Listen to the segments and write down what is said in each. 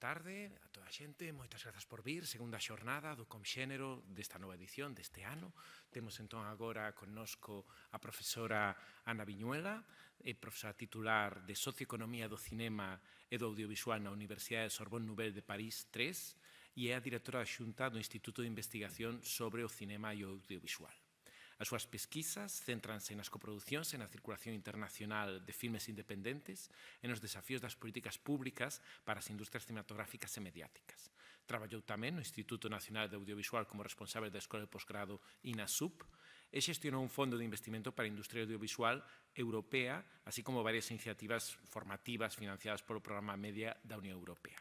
tarde a toda a xente, moitas grazas por vir, segunda xornada do Comxénero desta nova edición deste ano. Temos entón agora connosco a profesora Ana Viñuela, profesora titular de Socioeconomía do Cinema e do Audiovisual na Universidade de Sorbonne Nouvelle de París III e é a directora adxunta do Instituto de Investigación sobre o Cinema e o Audiovisual. As súas pesquisas céntranse nas coproducións e na circulación internacional de filmes independentes e nos desafíos das políticas públicas para as industrias cinematográficas e mediáticas. Traballou tamén no Instituto Nacional de Audiovisual como responsable da Escola de Posgrado INASUP e xestionou un fondo de investimento para a industria audiovisual europea, así como varias iniciativas formativas financiadas polo Programa Media da Unión Europea.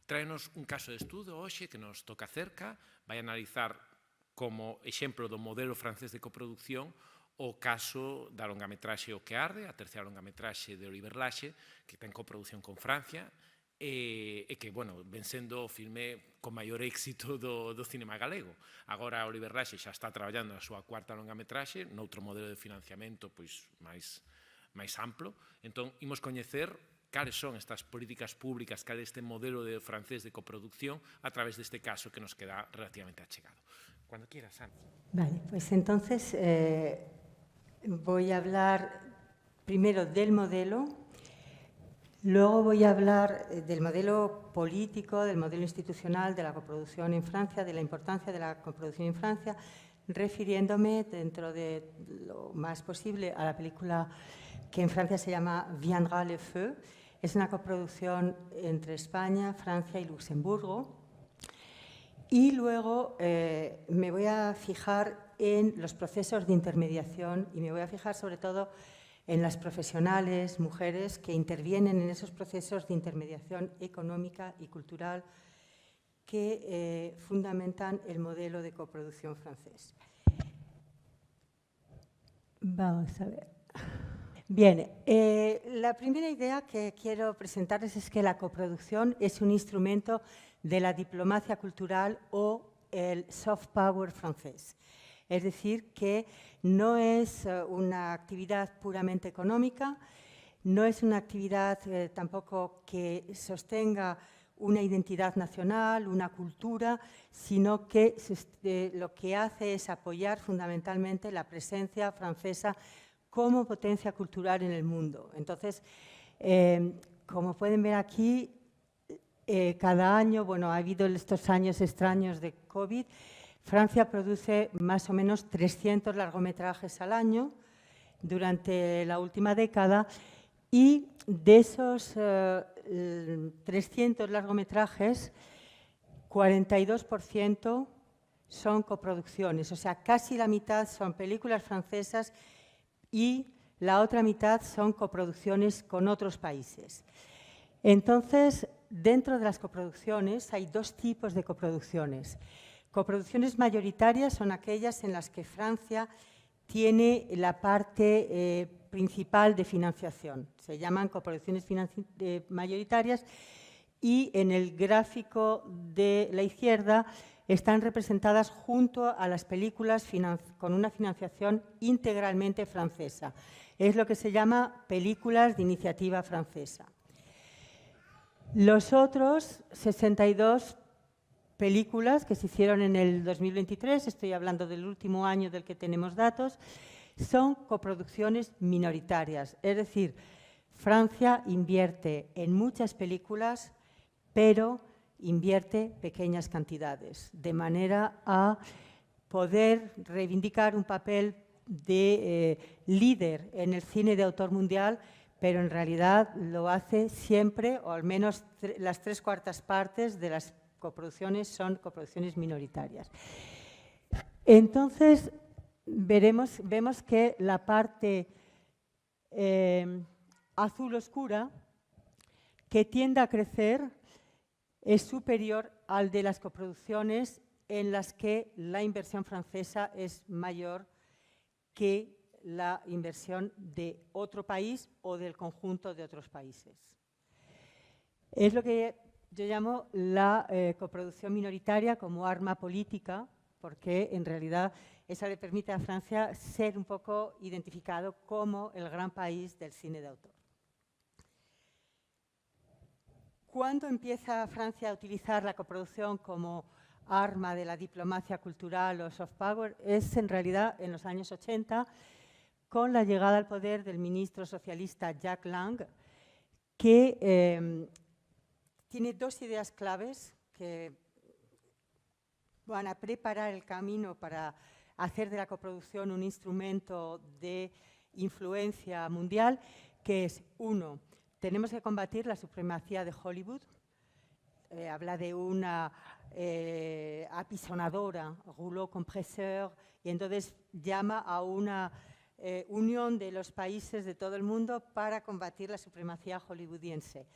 Tráenos un caso de estudo hoxe que nos toca cerca, vai analizar como exemplo do modelo francés de coproducción o caso da longametraxe O que arde, a terceira longametraxe de Oliver Laxe, que ten coproducción con Francia e que, bueno, ven sendo o filme con maior éxito do cinema galego. Agora Oliver Laxe xa está traballando na súa cuarta longametraxe, noutro modelo de financiamento pois máis amplo. Entón, imos coñecer cales son estas políticas públicas, cal é este modelo francés de coproducción a través deste caso que nos queda relativamente achegado. Cuando quieras, Ana. Vale, pues entonces voy a hablar primero del modelo, luego voy a hablar del modelo político, del modelo institucional de la coproducción en Francia, de la importancia de la coproducción en Francia, refiriéndome dentro de lo más posible a la película que en Francia se llama Viendra le feu. Es una coproducción entre España, Francia y Luxemburgo. Y luego me voy a fijar en los procesos de intermediación y me voy a fijar sobre todo en las profesionales, mujeres que intervienen en esos procesos de intermediación económica y cultural que fundamentan el modelo de coproducción francés. Vamos a ver. Bien, la primera idea que quiero presentarles es que la coproducción es un instrumento de la diplomacia cultural o el soft power francés. Es decir, que no es una actividad puramente económica, no es una actividad tampoco que sostenga una identidad nacional, una cultura, sino que lo que hace es apoyar fundamentalmente la presencia francesa como potencia cultural en el mundo. Entonces, como pueden ver aquí, cada año, bueno, ha habido estos años extraños de COVID, Francia produce más o menos 300 largometrajes al año durante la última década y de esos 300 largometrajes, 42% son coproducciones, o sea, casi la mitad son películas francesas y la otra mitad son coproducciones con otros países. Entonces, dentro de las coproducciones hay dos tipos de coproducciones. Coproducciones mayoritarias son aquellas en las que Francia tiene la parte principal de financiación. Se llaman coproducciones mayoritarias y en el gráfico de la izquierda están representadas junto a las películas con una financiación integralmente francesa. Es lo que se llama películas de iniciativa francesa. Los otros 62 películas que se hicieron en el 2023, estoy hablando del último año del que tenemos datos, son coproducciones minoritarias. Es decir, Francia invierte en muchas películas, pero invierte pequeñas cantidades, de manera a poder reivindicar un papel de líder en el cine de autor mundial, pero en realidad lo hace siempre, o al menos las 3/4 partes de las coproducciones son coproducciones minoritarias. Entonces, vemos que la parte azul oscura, que tiende a crecer, es superior al de las coproducciones en las que la inversión francesa es mayor que la inversión de otro país o del conjunto de otros países. Es lo que yo llamo la coproducción minoritaria como arma política, porque en realidad esa le permite a Francia ser un poco identificado como el gran país del cine de autor. ¿Cuándo empieza Francia a utilizar la coproducción como arma de la diplomacia cultural o soft power? Es en realidad en los años 80, con la llegada al poder del ministro socialista Jack Lang, que tiene dos ideas claves que van a preparar el camino para hacer de la coproducción un instrumento de influencia mundial, que es, uno, tenemos que combatir la supremacía de Hollywood. Habla de una apisonadora, rouleau compresseur, y entonces llama a una unión de los países de todo el mundo para combatir la supremacía hollywoodiense.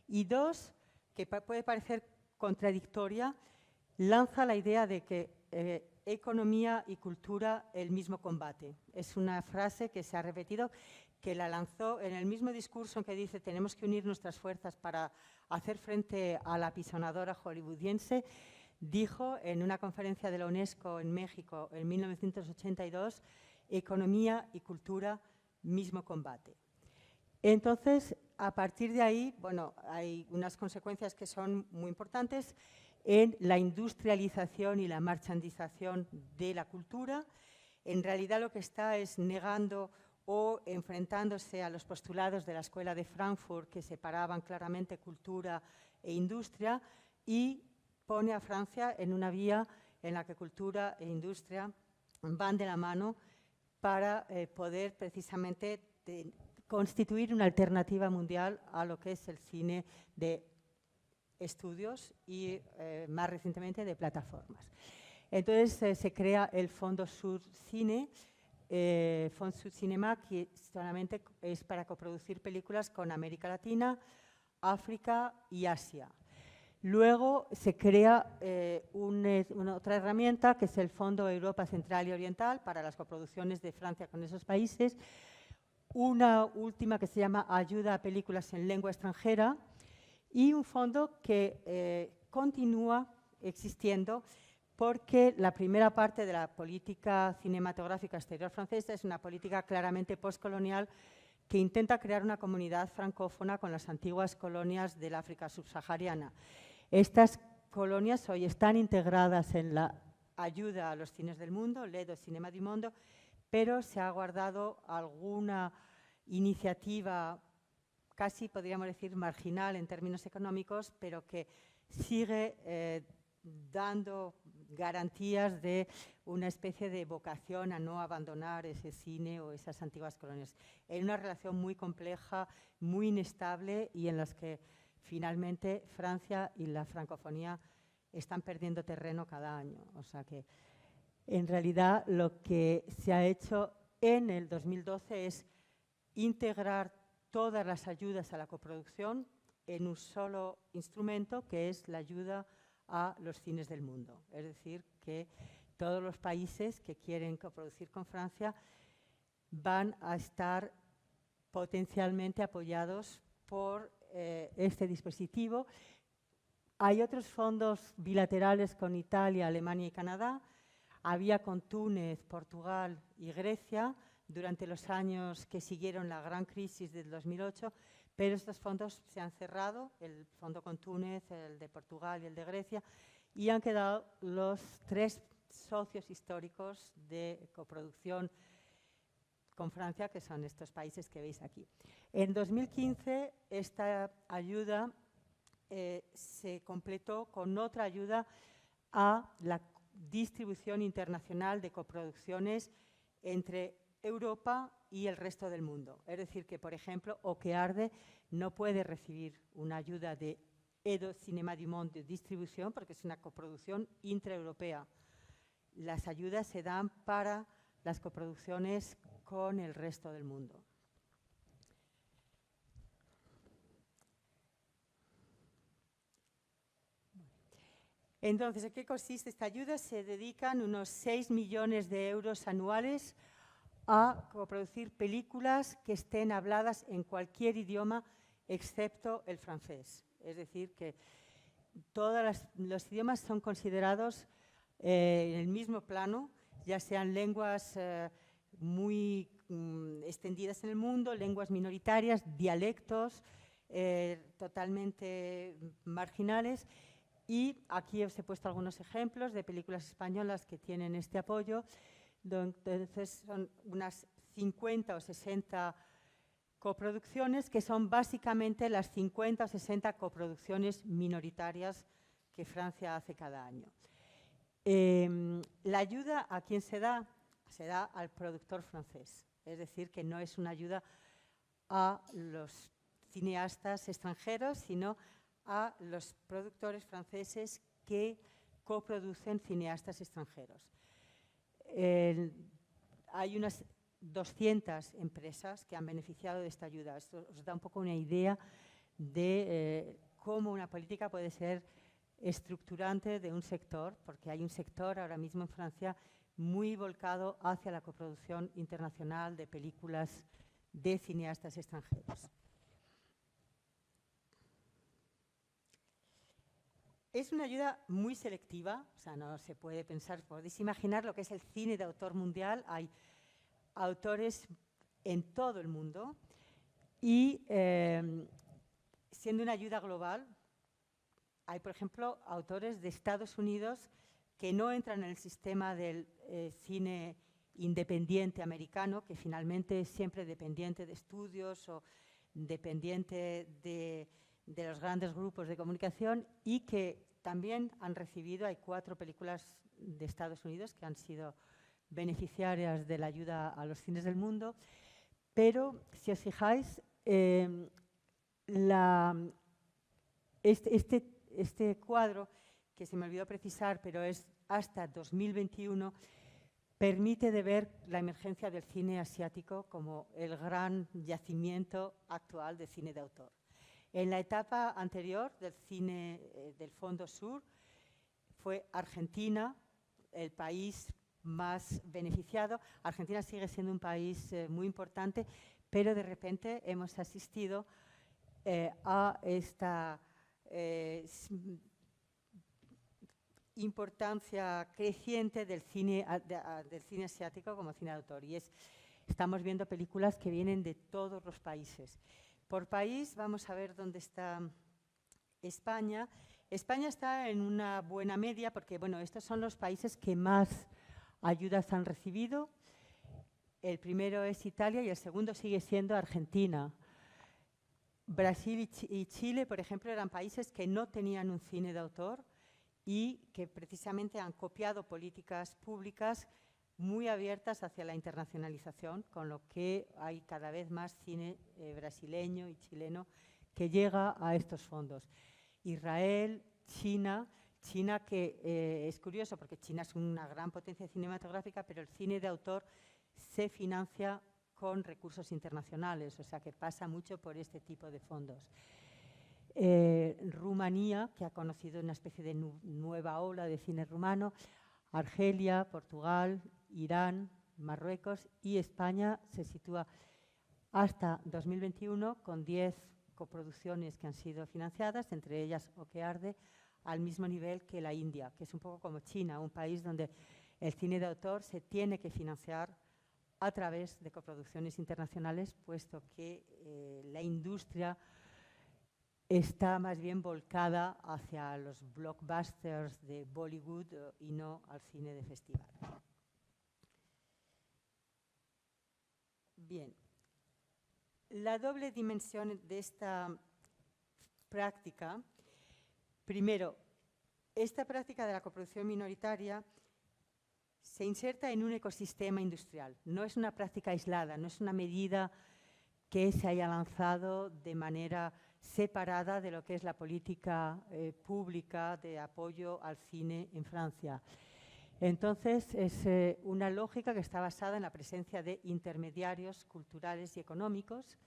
Y dos, que puede parecer contradictoria, lanza la idea de que economía y cultura el mismo combate. Es una frase que se ha repetido, que la lanzó en el mismo discurso en que dice tenemos que unir nuestras fuerzas para hacer frente a la apisonadora hollywoodiense. Dijo en una conferencia de la UNESCO en México en 1982, economía y cultura, mismo combate. Entonces, a partir de ahí, bueno, hay unas consecuencias que son muy importantes en la industrialización y la marchandización de la cultura. En realidad lo que está es negando o enfrentándose a los postulados de la Escuela de Frankfurt, que separaban claramente cultura e industria, y pone a Francia en una vía en la que cultura e industria van de la mano para poder precisamente constituir una alternativa mundial a lo que es el cine de estudios y más recientemente de plataformas. Entonces se crea el Fondo Sur Cine, Fond Sud Cinema, que solamente es para coproducir películas con América Latina, África y Asia. Luego se crea otra herramienta, que es el Fondo Europa Central y Oriental, para las coproducciones de Francia con esos países. Una última que se llama Ayuda a Películas en Lengua Extranjera, y un fondo que continúa existiendo porque la primera parte de la política cinematográfica exterior francesa es una política claramente postcolonial que intenta crear una comunidad francófona con las antiguas colonias del África subsahariana. Estas colonias hoy están integradas en la ayuda a los cines del mundo, l'aide au cinéma du monde, pero se ha guardado alguna iniciativa casi, podríamos decir, marginal en términos económicos, pero que sigue dando garantías de una especie de vocación a no abandonar ese cine o esas antiguas colonias. En una relación muy compleja, muy inestable, y en las que finalmente Francia y la francofonía están perdiendo terreno cada año. O sea que, en realidad, lo que se ha hecho en el 2012 es integrar todas las ayudas a la coproducción en un solo instrumento, que es la ayuda a los cines del mundo. Es decir, que todos los países que quieren coproducir con Francia van a estar potencialmente apoyados por este dispositivo. Hay otros fondos bilaterales con Italia, Alemania y Canadá. Había con Túnez, Portugal y Grecia durante los años que siguieron la gran crisis del 2008, pero estos fondos se han cerrado, el fondo con Túnez, el de Portugal y el de Grecia, y han quedado los tres socios históricos de coproducción con Francia, que son estos países que veis aquí. En 2015, esta ayuda se completó con otra ayuda a la distribución internacional de coproducciones entre Europa y el resto del mundo. Es decir, que, por ejemplo, Okearde no puede recibir una ayuda de Aide au Cinéma du Monde de distribución porque es una coproducción intraeuropea. Las ayudas se dan para las coproducciones con el resto del mundo. Entonces, ¿en qué consiste esta ayuda? Se dedican unos 6 millones de euros anuales a coproducir películas que estén habladas en cualquier idioma excepto el francés. Es decir, que todos los idiomas son considerados en el mismo plano, ya sean lenguas muy extendidas en el mundo, lenguas minoritarias, dialectos, totalmente marginales. Y aquí os he puesto algunos ejemplos de películas españolas que tienen este apoyo. Entonces son unas 50 o 60 coproducciones que son básicamente las 50 o 60 coproducciones minoritarias que Francia hace cada año. La ayuda a quién se da al productor francés, es decir, que no es una ayuda a los cineastas extranjeros, sino a los productores franceses que coproducen cineastas extranjeros. Hay unas 200 empresas que han beneficiado de esta ayuda. Esto os da un poco una idea de cómo una política puede ser estructurante de un sector, porque hay un sector ahora mismo en Francia muy volcado hacia la coproducción internacional de películas de cineastas extranjeros. Es una ayuda muy selectiva, o sea, no se puede pensar, podéis imaginar lo que es el cine de autor mundial. Hay autores en todo el mundo y siendo una ayuda global, hay, por ejemplo, autores de Estados Unidos que no entran en el sistema del cine independiente americano, que finalmente es siempre dependiente de estudios o dependiente de los grandes grupos de comunicación, y que también han recibido, hay 4 películas de Estados Unidos que han sido beneficiarias de la ayuda a los cines del mundo, pero si os fijáis, este cuadro, que se me olvidó precisar, pero es hasta 2021, permite de ver la emergencia del cine asiático como el gran yacimiento actual de cine de autor. En la etapa anterior del cine del Fondo Sur fue Argentina el país más beneficiado. Argentina sigue siendo un país muy importante, pero de repente hemos asistido a esta importancia creciente del cine asiático como cine de autor. Y estamos viendo películas que vienen de todos los países. Por país, vamos a ver dónde está España. España está en una buena media porque, bueno, estos son los países que más ayudas han recibido. El primero es Italia y el segundo sigue siendo Argentina. Brasil y Chile, por ejemplo, eran países que no tenían un cine de autor y que precisamente han copiado políticas públicas muy abiertas hacia la internacionalización, con lo que hay cada vez más cine brasileño y chileno que llega a estos fondos. Israel, China que es curioso porque China es una gran potencia cinematográfica, pero el cine de autor se financia con recursos internacionales, o sea que pasa mucho por este tipo de fondos. Rumanía, que ha conocido una especie de nueva ola de cine rumano, Argelia, Portugal, Irán, Marruecos, y España se sitúa hasta 2021 con 10 coproducciones que han sido financiadas, entre ellas O que arde, al mismo nivel que la India, que es un poco como China, un país donde el cine de autor se tiene que financiar a través de coproducciones internacionales, puesto que la industria está más bien volcada hacia los blockbusters de Bollywood y no al cine de festival. Bien, la doble dimensión de esta práctica. Primero, esta práctica de la coproducción minoritaria se inserta en un ecosistema industrial. No es una práctica aislada, no es una medida que se haya lanzado de manera separada de lo que es la política pública de apoyo al cine en Francia. Entonces, es una lógica que está basada en la presencia de intermediarios culturales y económicos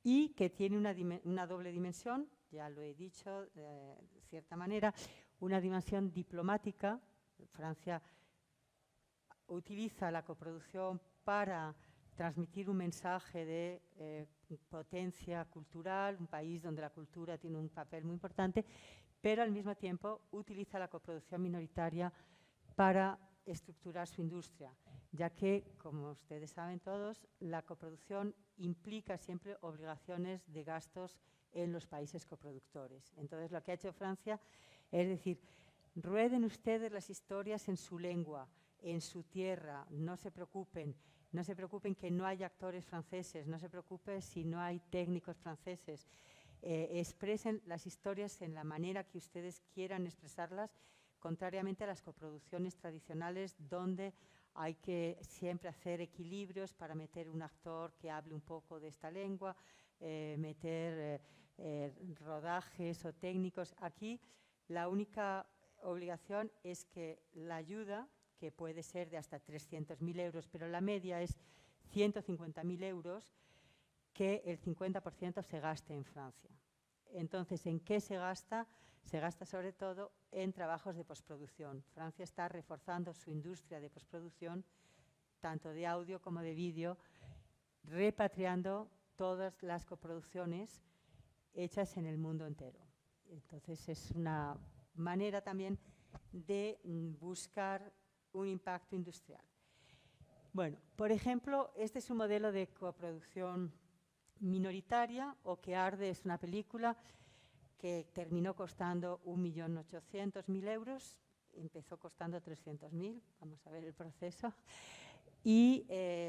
y que tiene una doble dimensión, ya lo he dicho de cierta manera, una dimensión diplomática. Francia utiliza la coproducción para transmitir un mensaje de potencia cultural, un país donde la cultura tiene un papel muy importante, pero al mismo tiempo utiliza la coproducción minoritaria para estructurar su industria. ya que, como ustedes saben todos, la coproducción implica siempre obligaciones de gastos en los países coproductores. Entonces, lo que ha hecho Francia es decir, rueden ustedes las historias en su lengua, en su tierra, no se preocupen que no haya actores franceses, no se preocupen si no hay técnicos franceses, expresen las historias en la manera que ustedes quieran expresarlas, contrariamente a las coproducciones tradicionales donde hay que siempre hacer equilibrios para meter un actor que hable un poco de esta lengua, meter rodajes o técnicos. Aquí la única obligación es que la ayuda, que puede ser de hasta 300.000 euros, pero la media es 150.000 euros, que el 50% se gaste en Francia. Entonces, ¿en qué se gasta? Se gasta sobre todo en trabajos de postproducción. Francia está reforzando su industria de postproducción, tanto de audio como de vídeo, repatriando todas las coproducciones hechas en el mundo entero. Entonces, es una manera también de buscar un impacto industrial. Bueno, por ejemplo, este es un modelo de coproducción minoritaria. O que arde es una película que terminó costando 1.800.000 euros, empezó costando 300.000, vamos a ver el proceso. Y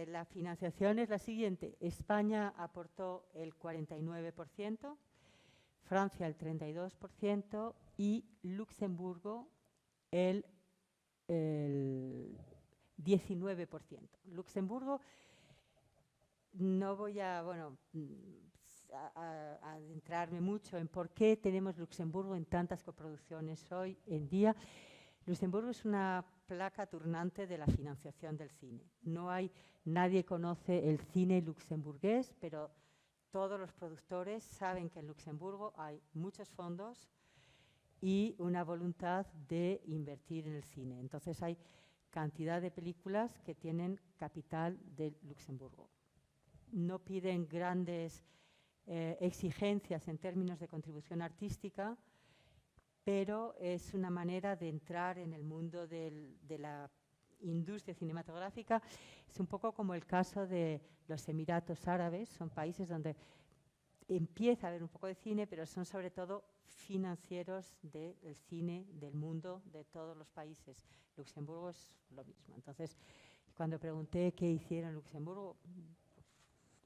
la financiación es la siguiente: España aportó el 49%, Francia el 32% y Luxemburgo el 19%. Luxemburgo, no voy a adentrarme mucho en por qué tenemos Luxemburgo en tantas coproducciones hoy en día. Luxemburgo es una placa turnante de la financiación del cine. Nadie conoce el cine luxemburgués, pero todos los productores saben que en Luxemburgo hay muchos fondos y una voluntad de invertir en el cine. Entonces hay cantidad de películas que tienen capital de Luxemburgo. No piden grandes exigencias en términos de contribución artística, pero es una manera de entrar en el mundo de la industria cinematográfica. Es un poco como el caso de los Emiratos Árabes, son países donde empieza a haber un poco de cine, pero son sobre todo financieros del cine del mundo, de todos los países. Luxemburgo es lo mismo. Entonces, cuando pregunté qué hicieron en Luxemburgo,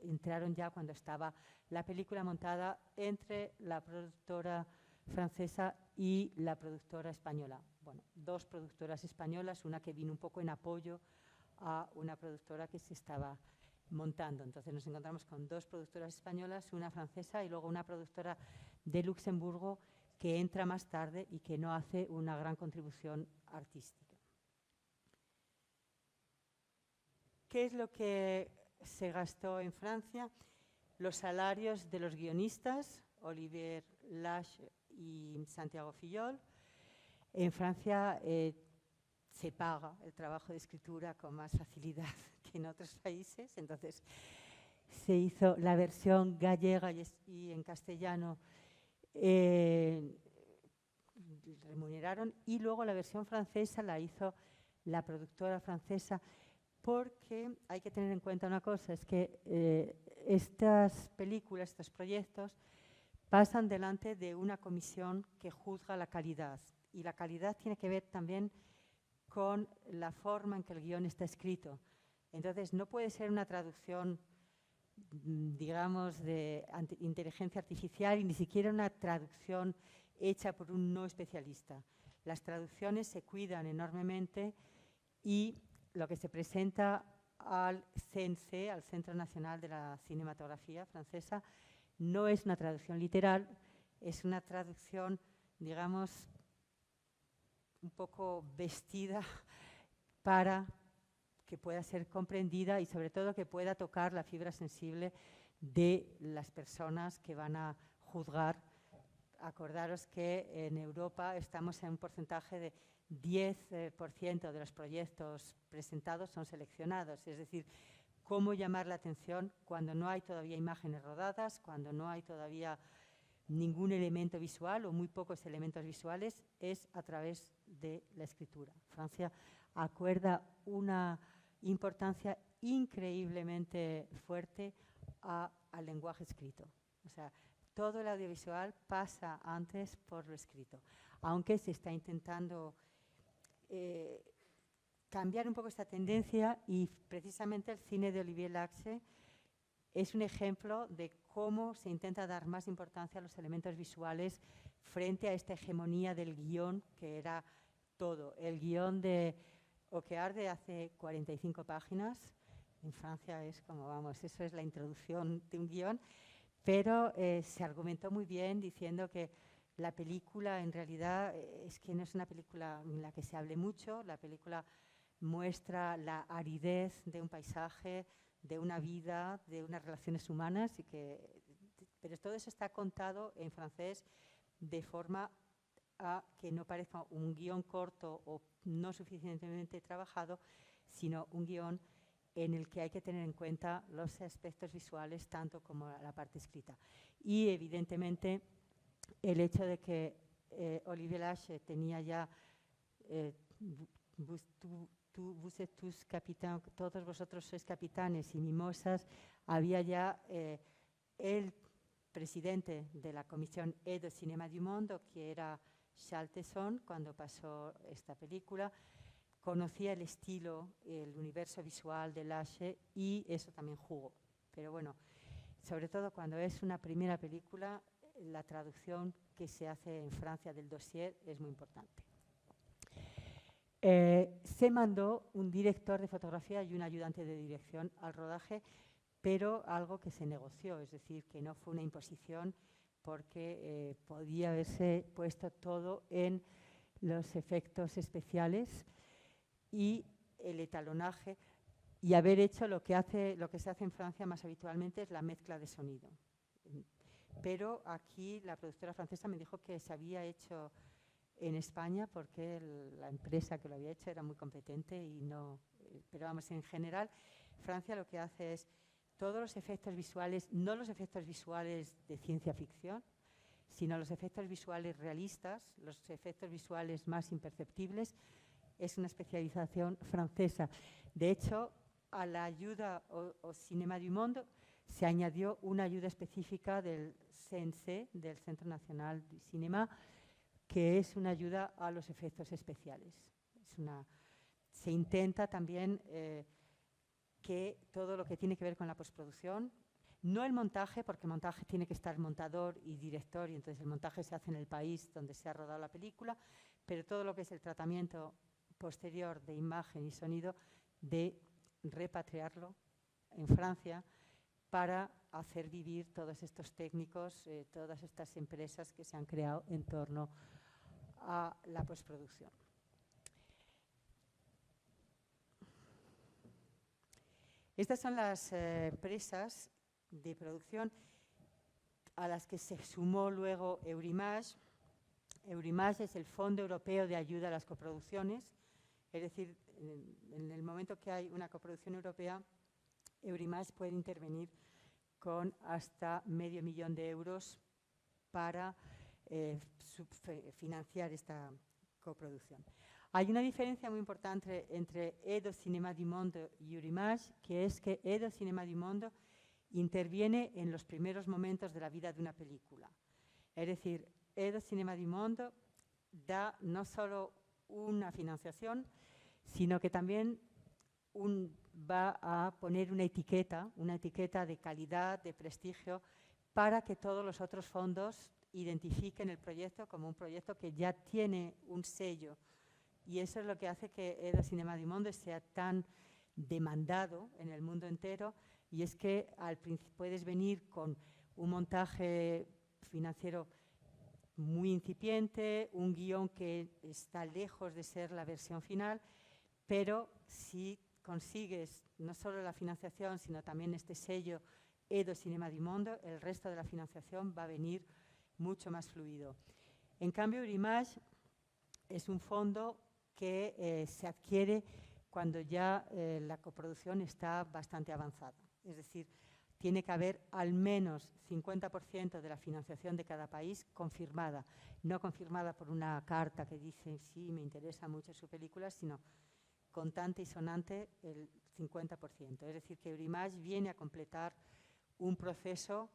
entraron ya cuando estaba la película montada entre la productora francesa y la productora española. Bueno, dos productoras españolas, una que vino un poco en apoyo a una productora que se estaba montando. Entonces nos encontramos con dos productoras españolas, una francesa y luego una productora de Luxemburgo que entra más tarde y que no hace una gran contribución artística. ¿Qué es lo que se gastó en Francia? Los salarios de los guionistas, Olivier Lache y Santiago Fillol. En Francia se paga el trabajo de escritura con más facilidad que en otros países. Entonces, se hizo la versión gallega y en castellano remuneraron, y luego la versión francesa la hizo la productora francesa, porque hay que tener en cuenta una cosa, es que estas películas, estos proyectos, pasan delante de una comisión que juzga la calidad, y la calidad tiene que ver también con la forma en que el guión está escrito. Entonces, no puede ser una traducción, digamos, de inteligencia artificial y ni siquiera una traducción hecha por un no especialista. Las traducciones se cuidan enormemente y lo que se presenta al CNC, al Centro Nacional de la Cinematografía Francesa, no es una traducción literal, es una traducción, digamos, un poco vestida para que pueda ser comprendida y sobre todo que pueda tocar la fibra sensible de las personas que van a juzgar. Acordaros que en Europa estamos en un porcentaje de 10% de los proyectos presentados son seleccionados, es decir, cómo llamar la atención cuando no hay todavía imágenes rodadas, cuando no hay todavía ningún elemento visual o muy pocos elementos visuales, es a través de la escritura. Francia acuerda una importancia increíblemente fuerte al lenguaje escrito. O sea, todo el audiovisual pasa antes por lo escrito, aunque se está intentando cambiar un poco esta tendencia, y precisamente el cine de Olivier Laxe es un ejemplo de cómo se intenta dar más importancia a los elementos visuales frente a esta hegemonía del guión, que era todo. El guión de Oquear, de hace 45 páginas, en Francia es como, vamos, eso es la introducción de un guión, pero se argumentó muy bien diciendo que la película en realidad es que no es una película en la que se hable mucho, la película muestra la aridez de un paisaje, de una vida, de unas relaciones humanas, pero todo eso está contado en francés de forma a que no parezca un guión corto o no suficientemente trabajado, sino un guión en el que hay que tener en cuenta los aspectos visuales tanto como la parte escrita. Y evidentemente el hecho de que Olivier Lache tenía ya vous êtes tous capitanes, todos vosotros sois capitanes, y Mimosas, había ya el presidente de la comisión E de Cinéma du Monde, que era Charles Tesson, cuando pasó esta película, conocía el estilo, el universo visual de Lache, y eso también jugó. Pero bueno, sobre todo cuando es una primera película, la traducción que se hace en Francia del dossier es muy importante. Se mandó un director de fotografía y un ayudante de dirección al rodaje, pero algo que se negoció, es decir, que no fue una imposición, porque podía haberse puesto todo en los efectos especiales y el etalonaje, y haber hecho lo que se hace en Francia más habitualmente, es la mezcla de sonido. Pero aquí la productora francesa me dijo que se había hecho en España porque la empresa que lo había hecho era muy competente y no. Pero vamos, en general, Francia lo que hace es todos los efectos visuales, no los efectos visuales de ciencia ficción, sino los efectos visuales realistas, los efectos visuales más imperceptibles, es una especialización francesa. De hecho, a la ayuda au Cinéma du Monde se añadió una ayuda específica del CNC, del Centro Nacional de Cinema, que es una ayuda a los efectos especiales. Se intenta también que todo lo que tiene que ver con la postproducción, no el montaje, porque el montaje tiene que estar montador y director, y entonces el montaje se hace en el país donde se ha rodado la película, pero todo lo que es el tratamiento posterior de imagen y sonido, de repatriarlo en Francia para hacer vivir todos estos técnicos, todas estas empresas que se han creado en torno a la postproducción. Estas son las presas de producción a las que se sumó luego Eurimage. Eurimage es el Fondo Europeo de Ayuda a las Coproducciones, es decir, en el momento que hay una coproducción europea, Eurimage puede intervenir con hasta $500.000 euros para financiar esta coproducción. Hay una diferencia muy importante entre Edo Cinéma du Monde y Eurimage, que es que Edo Cinéma du Monde interviene en los primeros momentos de la vida de una película. Es decir, Edo Cinéma du Monde da no solo una financiación, sino que también va a poner una etiqueta de calidad, de prestigio, para que todos los otros fondos identifiquen el proyecto como un proyecto que ya tiene un sello. Y eso es lo que hace que Edo Cinéma du Monde sea tan demandado en el mundo entero, y es que puedes venir con un montaje financiero muy incipiente, un guión que está lejos de ser la versión final, pero si consigues no solo la financiación, sino también este sello Edo Cinéma du Monde, el resto de la financiación va a venir mucho más fluido. En cambio, Eurimage es un fondo que se adquiere cuando ya la coproducción está bastante avanzada. Es decir, tiene que haber al menos 50% de la financiación de cada país confirmada, no confirmada por una carta que dice sí, me interesa mucho su película, sino contante y sonante el 50%. Es decir, que Eurimage viene a completar un proceso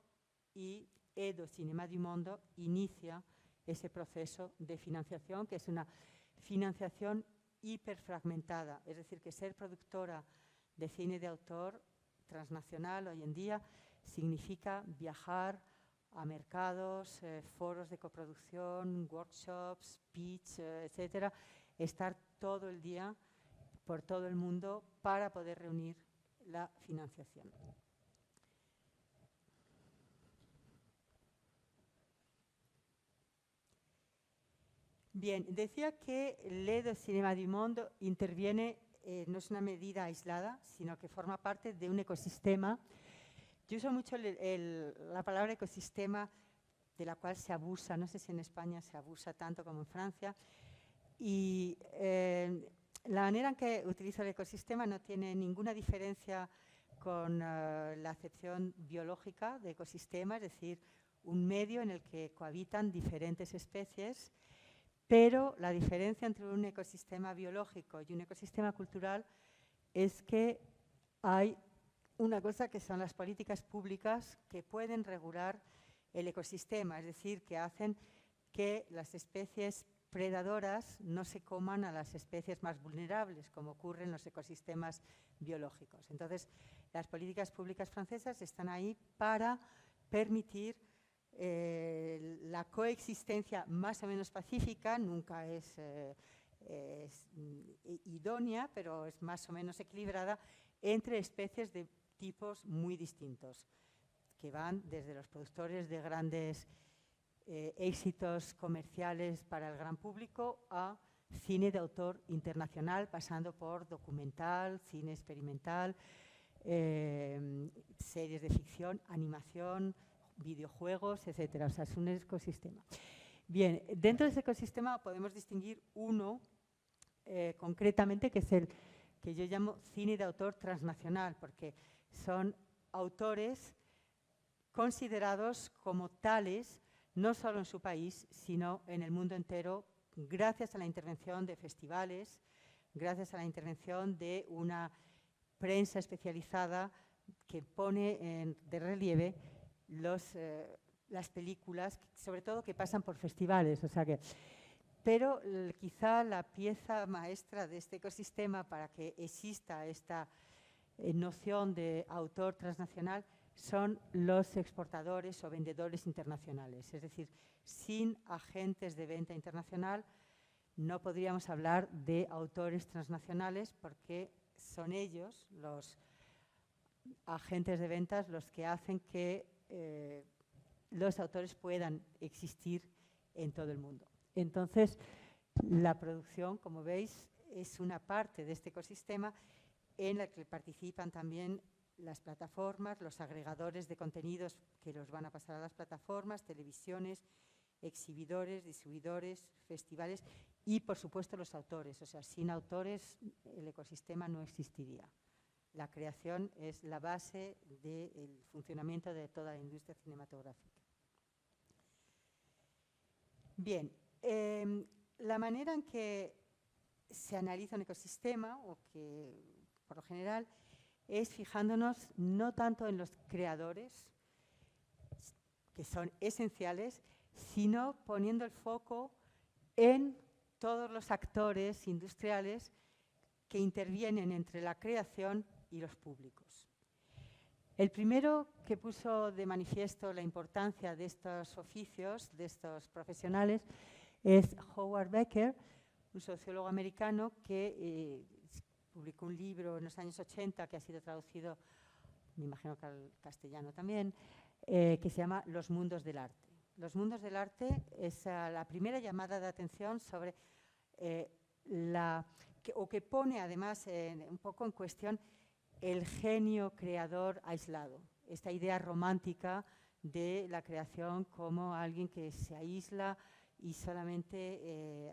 y Edo Cinema du Mondo inicia ese proceso de financiación, que es una financiación hiperfragmentada. Es decir, que ser productora de cine de autor transnacional hoy en día significa viajar a mercados, foros de coproducción, workshops, pitch, etcétera, estar todo el día por todo el mundo para poder reunir la financiación. Bien, decía que l'Edo Cinema du Monde interviene, no es una medida aislada, sino que forma parte de un ecosistema. Yo uso mucho la palabra ecosistema, de la cual se abusa, no sé si en España se abusa tanto como en Francia, y la manera en que utilizo el ecosistema no tiene ninguna diferencia con la acepción biológica de ecosistema, es decir, un medio en el que cohabitan diferentes especies, pero la diferencia entre un ecosistema biológico y un ecosistema cultural es que hay una cosa que son las políticas públicas que pueden regular el ecosistema, es decir, que hacen que las especies predadoras no se coman a las especies más vulnerables, como ocurre en los ecosistemas biológicos. Entonces, las políticas públicas francesas están ahí para permitir la coexistencia más o menos pacífica, nunca es idónea, pero es más o menos equilibrada, entre especies de tipos muy distintos, que van desde los productores de grandes éxitos comerciales para el gran público a cine de autor internacional, pasando por documental, cine experimental, series de ficción, animación, videojuegos, etcétera. O sea, es un ecosistema. Bien, dentro de ese ecosistema podemos distinguir uno concretamente, que es el que yo llamo cine de autor transnacional, porque son autores considerados como tales no solo en su país, sino en el mundo entero, gracias a la intervención de festivales, gracias a la intervención de una prensa especializada que pone de relieve las películas, sobre todo que pasan por festivales. O sea que, pero quizá la pieza maestra de este ecosistema para que exista esta noción de autor transnacional son los exportadores o vendedores internacionales. Es decir, sin agentes de venta internacional no podríamos hablar de autores transnacionales, porque son ellos, los agentes de ventas, los que hacen que los autores puedan existir en todo el mundo. Entonces, la producción, como veis, es una parte de este ecosistema en la que participan también las plataformas, los agregadores de contenidos que los van a pasar a las plataformas, televisiones, exhibidores, distribuidores, festivales y, por supuesto, los autores. O sea, sin autores el ecosistema no existiría. La creación es la base del funcionamiento de toda la industria cinematográfica. Bien, la manera en que se analiza un ecosistema, o que por lo general, es fijándonos no tanto en los creadores, que son esenciales, sino poniendo el foco en todos los actores industriales que intervienen entre la creación y los públicos. El primero que puso de manifiesto la importancia de estos oficios, de estos profesionales, es Howard Becker, un sociólogo americano que publicó un libro en los años 80 que ha sido traducido, me imagino que al castellano también, que se llama Los mundos del arte. Los mundos del arte es la primera llamada de atención sobre que pone además un poco en cuestión el genio creador aislado, esta idea romántica de la creación como alguien que se aísla y solamente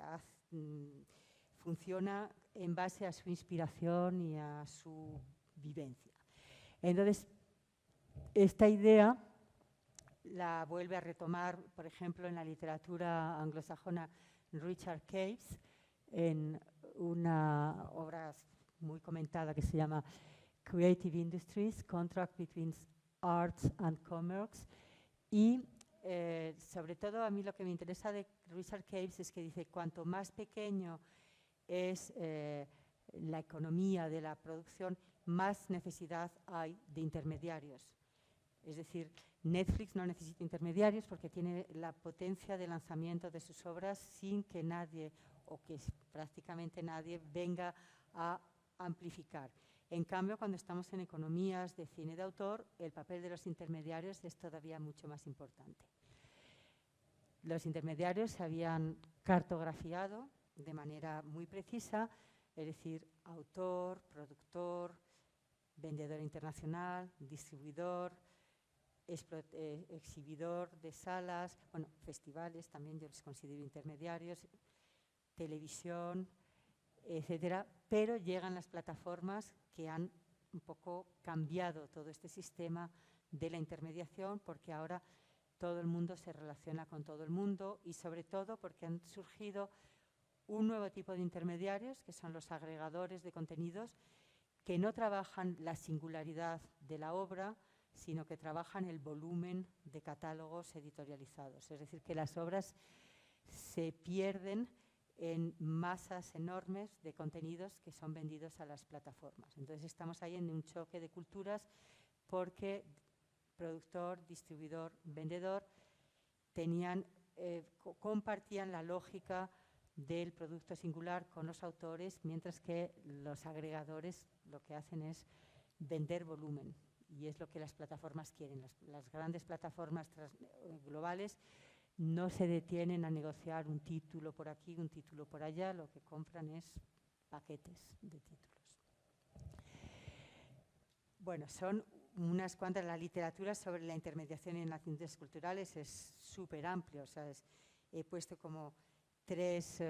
funciona en base a su inspiración y a su vivencia. Entonces, esta idea la vuelve a retomar, por ejemplo, en la literatura anglosajona Richard Caves, en una obra muy comentada que se llama Creative Industries, Contract Between Arts and Commerce. Y sobre todo a mí lo que me interesa de Richard Caves es que dice cuanto más pequeño es la economía de la producción, más necesidad hay de intermediarios. Es decir, Netflix no necesita intermediarios porque tiene la potencia de lanzamiento de sus obras sin que nadie, o que prácticamente nadie, venga a amplificar. En cambio, cuando estamos en economías de cine de autor, el papel de los intermediarios es todavía mucho más importante. Los intermediarios se habían cartografiado de manera muy precisa, es decir, autor, productor, vendedor internacional, distribuidor, exhibidor de salas, bueno, festivales también yo los considero intermediarios, televisión, etcétera, pero llegan las plataformas que han un poco cambiado todo este sistema de la intermediación, porque ahora todo el mundo se relaciona con todo el mundo y sobre todo porque han surgido un nuevo tipo de intermediarios, que son los agregadores de contenidos, que no trabajan la singularidad de la obra, sino que trabajan el volumen de catálogos editorializados. Es decir, que las obras se pierden en masas enormes de contenidos que son vendidos a las plataformas. Entonces estamos ahí en un choque de culturas porque productor, distribuidor, vendedor compartían la lógica del producto singular con los autores, mientras que los agregadores lo que hacen es vender volumen. Y es lo que las plataformas quieren. Las grandes plataformas globales no se detienen a negociar un título por aquí, un título por allá. Lo que compran es paquetes de títulos. Bueno, son unas cuantas. La literatura sobre la intermediación en las industrias culturales es súper amplio. O sea, he puesto como 3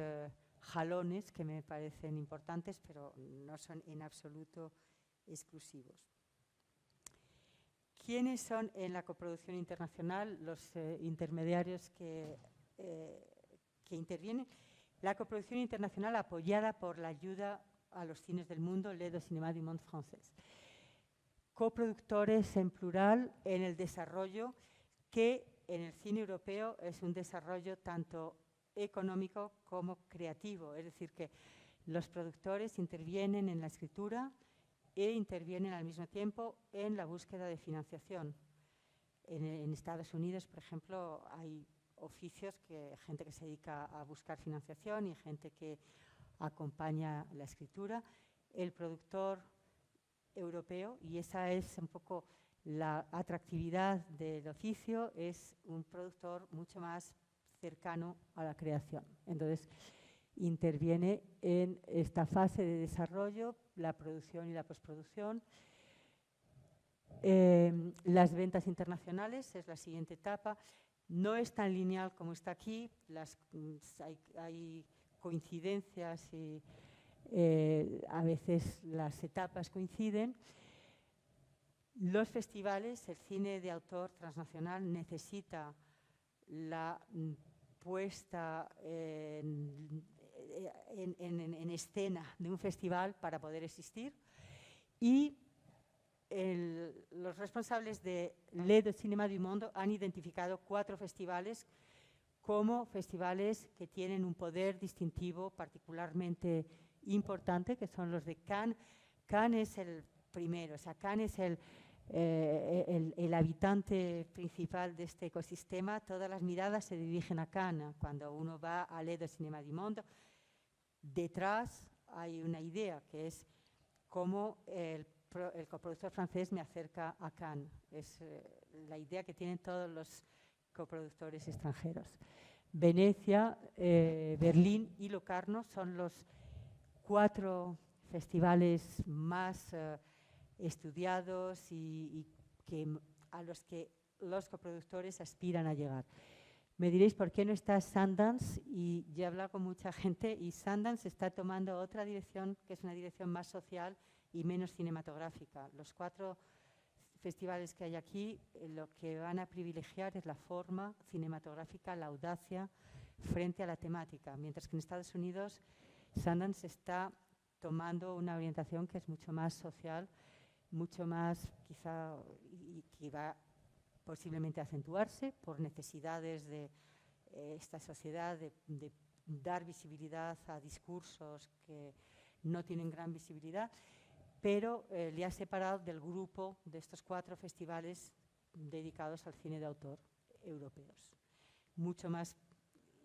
jalones que me parecen importantes, pero no son en absoluto exclusivos. ¿Quiénes son en la coproducción internacional los intermediarios que intervienen? La coproducción internacional apoyada por la ayuda a los cines del mundo, L'aide au cinéma du monde français. Coproductores en plural en el desarrollo, que en el cine europeo es un desarrollo tanto económico como creativo. Es decir, que los productores intervienen en la escritura e intervienen al mismo tiempo en la búsqueda de financiación. En Estados Unidos, por ejemplo, hay oficios, gente que se dedica a buscar financiación y gente que acompaña la escritura. El productor europeo, y esa es un poco la atractividad del oficio, es un productor mucho más cercano a la creación. Entonces, interviene en esta fase de desarrollo, la producción y la postproducción. Las ventas internacionales es la siguiente etapa. No es tan lineal como está aquí, hay coincidencias y a veces las etapas coinciden. Los festivales, el cine de autor transnacional necesita la puesta en escena de un festival para poder existir, y los responsables de L'aide au cinéma du monde han identificado 4 festivales como festivales que tienen un poder distintivo particularmente importante, que son los de Cannes. Cannes es el primero, o sea, Cannes es el habitante principal de este ecosistema. Todas las miradas se dirigen a Cannes cuando uno va a L'aide au cinéma du monde. Detrás hay una idea, que es cómo el coproductor francés me acerca a Cannes. Es la idea que tienen todos los coproductores extranjeros. Venecia, Berlín y Locarno son los 4 festivales más estudiados y a los que los coproductores aspiran a llegar. Me diréis, ¿por qué no está Sundance? Y yo he hablado con mucha gente y Sundance está tomando otra dirección, que es una dirección más social y menos cinematográfica. Los 4 festivales que hay aquí lo que van a privilegiar es la forma cinematográfica, la audacia frente a la temática, mientras que en Estados Unidos Sundance está tomando una orientación que es mucho más social mucho más quizá, y que va posiblemente a acentuarse por necesidades de esta sociedad de dar visibilidad a discursos que no tienen gran visibilidad, pero le ha separado del grupo de estos 4 festivales dedicados al cine de autor europeos, mucho más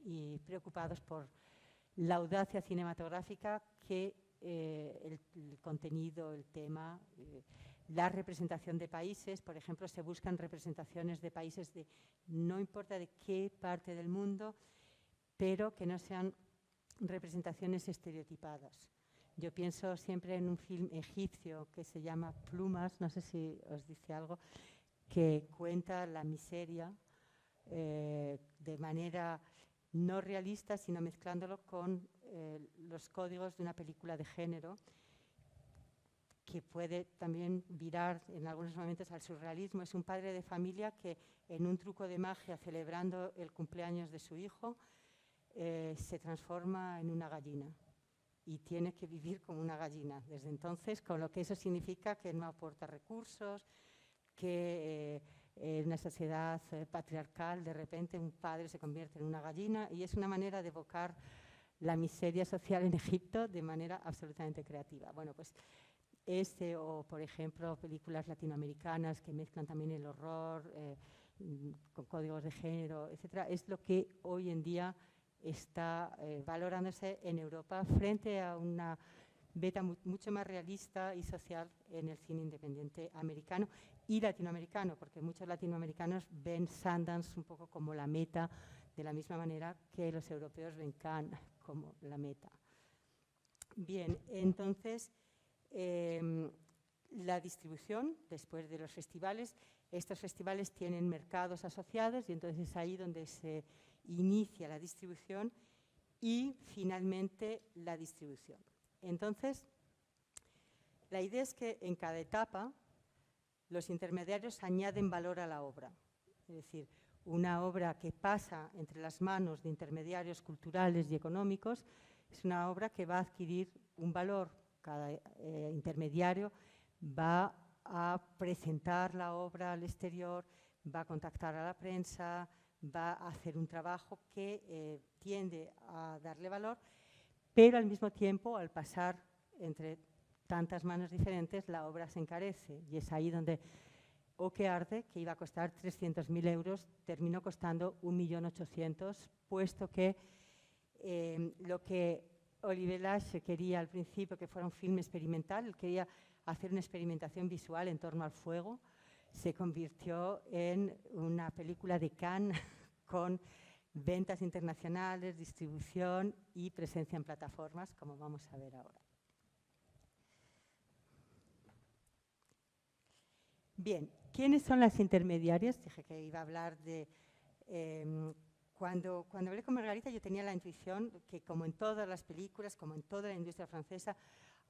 y preocupados por la audacia cinematográfica que el contenido, el tema, la representación de países. Por ejemplo, se buscan representaciones de países de no importa de qué parte del mundo, pero que no sean representaciones estereotipadas. Yo pienso siempre en un film egipcio que se llama Plumas, no sé si os dice algo, que cuenta la miseria de manera no realista, sino mezclándolo con los códigos de una película de género, que puede también virar en algunos momentos al surrealismo. Es un padre de familia que en un truco de magia, celebrando el cumpleaños de su hijo, se transforma en una gallina y tiene que vivir como una gallina desde entonces, con lo que eso significa que no aporta recursos, que en una sociedad patriarcal de repente un padre se convierte en una gallina, y es una manera de evocar la miseria social en Egipto de manera absolutamente creativa. Bueno, pues o por ejemplo películas latinoamericanas que mezclan también el horror con códigos de género, etcétera, es lo que hoy en día está valorándose en Europa frente a una beta mucho más realista y social en el cine independiente americano y latinoamericano, porque muchos latinoamericanos ven Sundance un poco como la meta, de la misma manera que los europeos ven Cannes como la meta. Bien, entonces, la distribución, después de los festivales, estos festivales tienen mercados asociados y entonces es ahí donde se inicia la distribución y finalmente la distribución. Entonces, la idea es que en cada etapa los intermediarios añaden valor a la obra. Es decir, una obra que pasa entre las manos de intermediarios culturales y económicos es una obra que va a adquirir un valor. Cada intermediario va a presentar la obra al exterior, va a contactar a la prensa, va a hacer un trabajo que tiende a darle valor, pero al mismo tiempo, al pasar entre tantas manos diferentes, la obra se encarece, y es ahí donde O que arde, que iba a costar 300.000 euros, terminó costando 1.800.000, puesto que lo que Olivier Lache quería al principio, que fuera un film experimental, él quería hacer una experimentación visual en torno al fuego, se convirtió en una película de Cannes con ventas internacionales, distribución y presencia en plataformas, como vamos a ver ahora. Bien, ¿quiénes son las intermediarias? Dije que iba a hablar de... Cuando hablé con Margarita, yo tenía la intuición que, como en todas las películas, como en toda la industria francesa,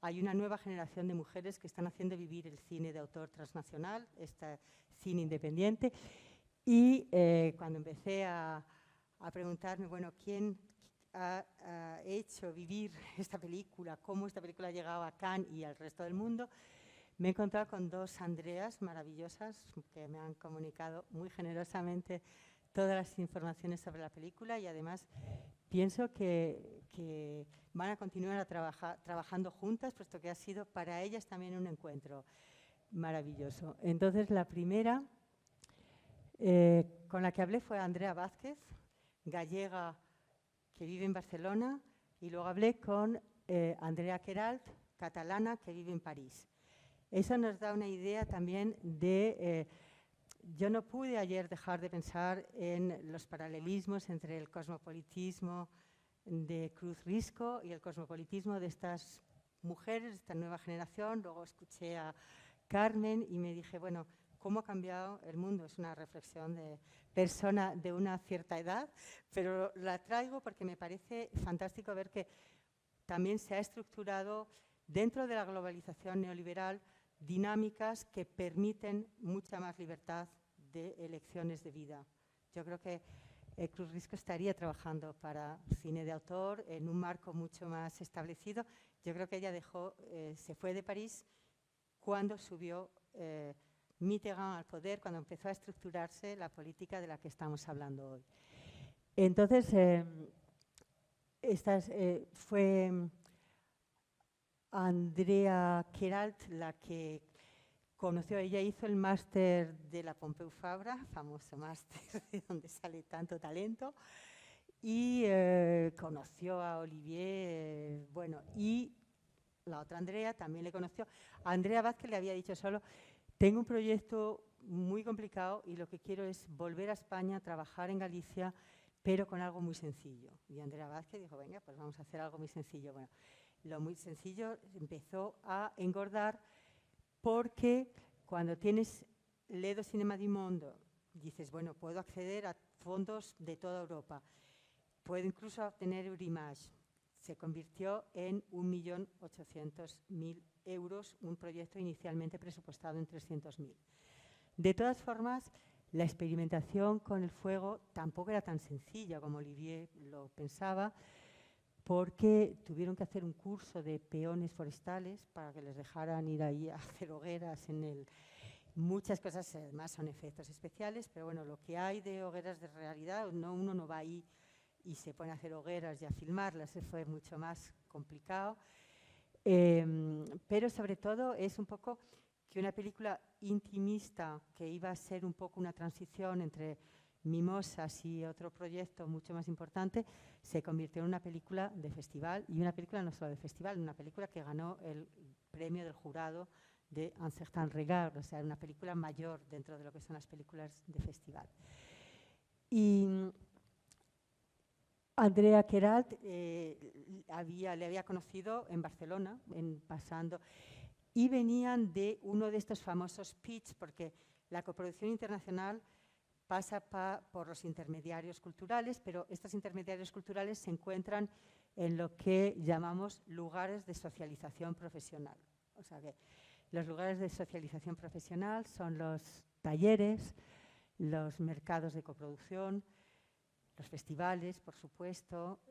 hay una nueva generación de mujeres que están haciendo vivir el cine de autor transnacional, este cine independiente. Y cuando empecé a preguntarme, bueno, ¿quién ha hecho vivir esta película? ¿Cómo esta película ha llegado a Cannes y al resto del mundo? Me he encontrado con 2 Andreas maravillosas que me han comunicado muy generosamente todas las informaciones sobre la película, y además pienso que van a continuar trabajando juntas, puesto que ha sido para ellas también un encuentro maravilloso. Entonces, la primera con la que hablé fue Andrea Vázquez, gallega que vive en Barcelona, y luego hablé con Andrea Queralt, catalana, que vive en París. Eso nos da una idea también de... yo no pude ayer dejar de pensar en los paralelismos entre el cosmopolitismo de Cruz Risco y el cosmopolitismo de estas mujeres, de esta nueva generación. Luego escuché a Carmen y me dije, bueno, ¿cómo ha cambiado el mundo? Es una reflexión de persona de una cierta edad, pero la traigo porque me parece fantástico ver que también se ha estructurado dentro de la globalización neoliberal dinámicas que permiten mucha más libertad de elecciones de vida. Yo creo que Cruz Risco estaría trabajando para cine de autor en un marco mucho más establecido. Yo creo que ella se fue de París cuando subió Mitterrand al poder, cuando empezó a estructurarse la política de la que estamos hablando hoy. Entonces, fue Andrea Queralt la que conoció, ella hizo el máster de la Pompeu Fabra, famoso máster de donde sale tanto talento, y conoció a Olivier, bueno, y la otra Andrea también le conoció. A Andrea Vázquez le había dicho solo, tengo un proyecto muy complicado y lo que quiero es volver a España, trabajar en Galicia, pero con algo muy sencillo. Y Andrea Vázquez dijo, venga, pues vamos a hacer algo muy sencillo. Bueno, lo muy sencillo empezó a engordar porque cuando tienes Ledo Cinema du Monde, dices, bueno, puedo acceder a fondos de toda Europa, puedo incluso obtener Eurimage. Se convirtió en 1.800.000 euros, un proyecto inicialmente presupuestado en 300.000. De todas formas, la experimentación con el fuego tampoco era tan sencilla como Olivier lo pensaba, porque tuvieron que hacer un curso de peones forestales para que les dejaran ir ahí a hacer hogueras en el... Muchas cosas además son efectos especiales, pero bueno, lo que hay de hogueras de realidad, uno no va ahí y se pone a hacer hogueras y a filmarlas, fue mucho más complicado. Pero sobre todo es un poco que una película intimista que iba a ser un poco una transición entre Mimosas y otro proyecto mucho más importante, se convirtió en una película de festival, y una película no solo de festival, una película que ganó el premio del jurado de Un certain regard, o sea, una película mayor dentro de lo que son las películas de festival. Y Andrea Queralt le había conocido en Barcelona, pasando, y venían de uno de estos famosos pitch, porque la coproducción internacional pasa por los intermediarios culturales, pero estos intermediarios culturales se encuentran en lo que llamamos lugares de socialización profesional. O sea que los lugares de socialización profesional son los talleres, los mercados de coproducción, los festivales, por supuesto,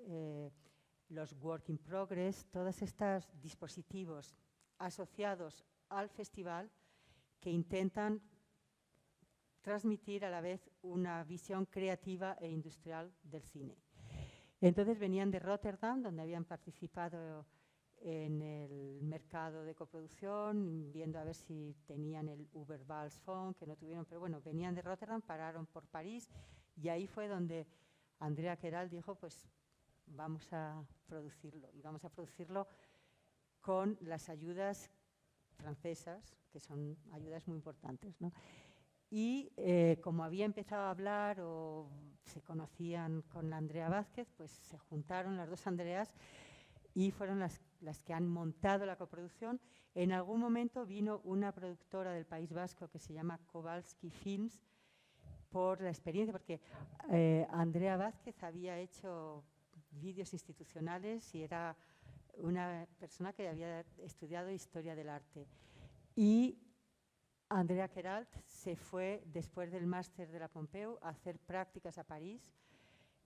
los work in progress, todos estos dispositivos asociados al festival que intentan transmitir a la vez una visión creativa e industrial del cine. Entonces venían de Rotterdam, donde habían participado en el mercado de coproducción, viendo a ver si tenían el Uber-Vals Fond, que no tuvieron, pero bueno, venían de Rotterdam, pararon por París, y ahí fue donde Andrea Queralt dijo, pues vamos a producirlo, y vamos a producirlo con las ayudas francesas, que son ayudas muy importantes, ¿no? Y como había empezado a hablar o se conocían con la Andrea Vázquez, pues se juntaron las dos Andreas y fueron las que han montado la coproducción. En algún momento vino una productora del País Vasco que se llama Kowalski Films por la experiencia, porque Andrea Vázquez había hecho vídeos institucionales y era una persona que había estudiado historia del arte. Y Andrea Queralt se fue después del máster de la Pompeu a hacer prácticas a París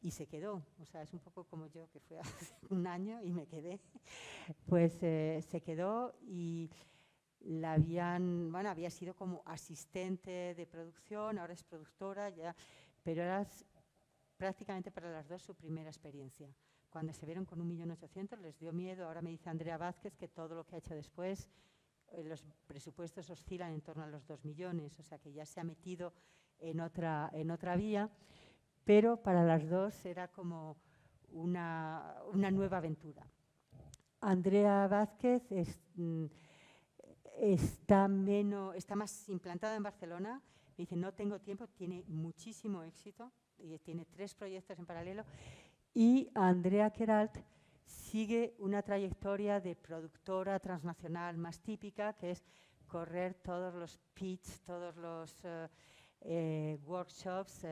y se quedó. O sea, es un poco como yo, que fui hace un año y me quedé. Pues se quedó y había sido como asistente de producción, ahora es productora, ya, pero era prácticamente para las dos su primera experiencia. Cuando se vieron con 1.800.000 les dio miedo. Ahora me dice Andrea Vázquez que todo lo que ha hecho después, los presupuestos oscilan en torno a los 2 millones, o sea que ya se ha metido en otra vía, pero para las dos era como una nueva aventura. Andrea Vázquez está más implantada en Barcelona, me dice no tengo tiempo, tiene muchísimo éxito, y tiene 3 proyectos en paralelo, y Andrea Queralt sigue una trayectoria de productora transnacional más típica, que es correr todos los pitch, todos los workshops.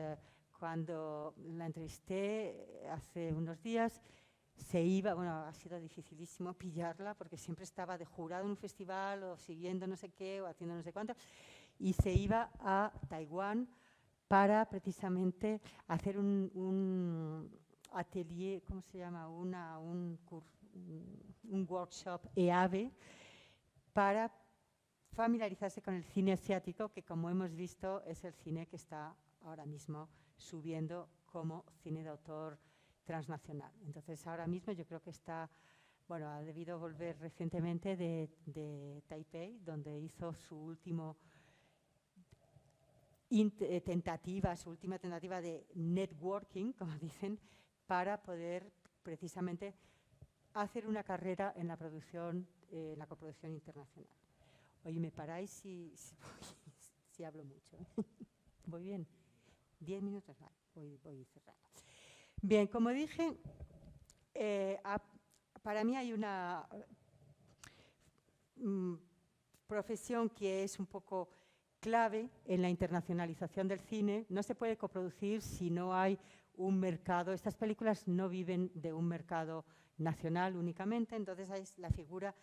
Cuando la entrevisté hace unos días, se iba, bueno, ha sido dificilísimo pillarla porque siempre estaba de jurado en un festival o siguiendo no sé qué o haciendo no sé cuánto, y se iba a Taiwán para precisamente hacer un atelier, ¿cómo se llama? Un workshop EAVE para familiarizarse con el cine asiático, que como hemos visto es el cine que está ahora mismo subiendo como cine de autor transnacional. Entonces ahora mismo yo creo que está, bueno, ha debido volver recientemente de Taipei, donde hizo su última tentativa de networking, como dicen, para poder precisamente hacer una carrera en la producción, en la coproducción internacional. Oye, ¿me paráis si hablo mucho? ¿Voy bien? 10 minutos, vale, voy cerrando. Bien, como dije, para mí hay una profesión que es un poco clave en la internacionalización del cine. No se puede coproducir si no hay un mercado. Estas películas no viven de un mercado nacional únicamente, entonces es la figura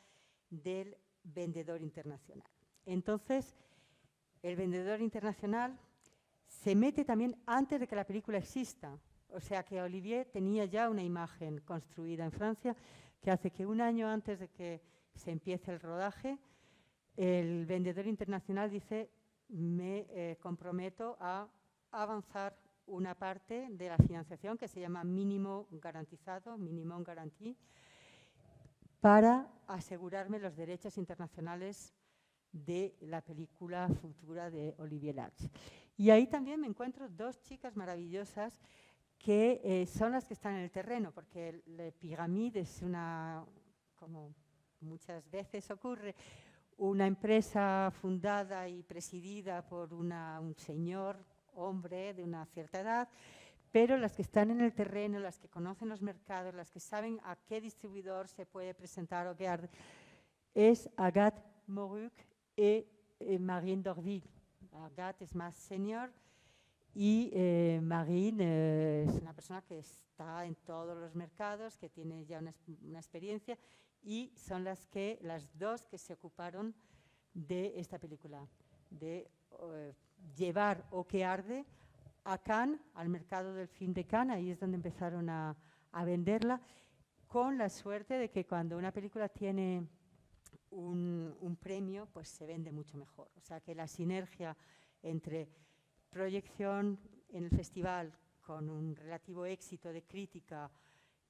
del vendedor internacional. Entonces, el vendedor internacional se mete también antes de que la película exista. O sea que Olivier tenía ya una imagen construida en Francia que hace que un año antes de que se empiece el rodaje, el vendedor internacional dice: me comprometo a avanzar una parte de la financiación que se llama mínimo garantizado, minimum guarantee, para asegurarme los derechos internacionales de la película futura de Olivier Lacks. Y ahí también me encuentro dos chicas maravillosas que son las que están en el terreno, porque la Pyramide es una, como muchas veces ocurre, una empresa fundada y presidida por un señor, hombre de una cierta edad, pero las que están en el terreno, las que conocen los mercados, las que saben a qué distribuidor se puede presentar o qué es Agathe Moruc y Marine Dorville. Agathe es más senior y Marine es una persona que está en todos los mercados, que tiene ya una experiencia, y son las dos que se ocuparon de esta película, de llevar O que arde a Cannes, al mercado del film de Cannes. Ahí es donde empezaron a venderla, con la suerte de que cuando una película tiene un premio, pues se vende mucho mejor. O sea que la sinergia entre proyección en el festival con un relativo éxito de crítica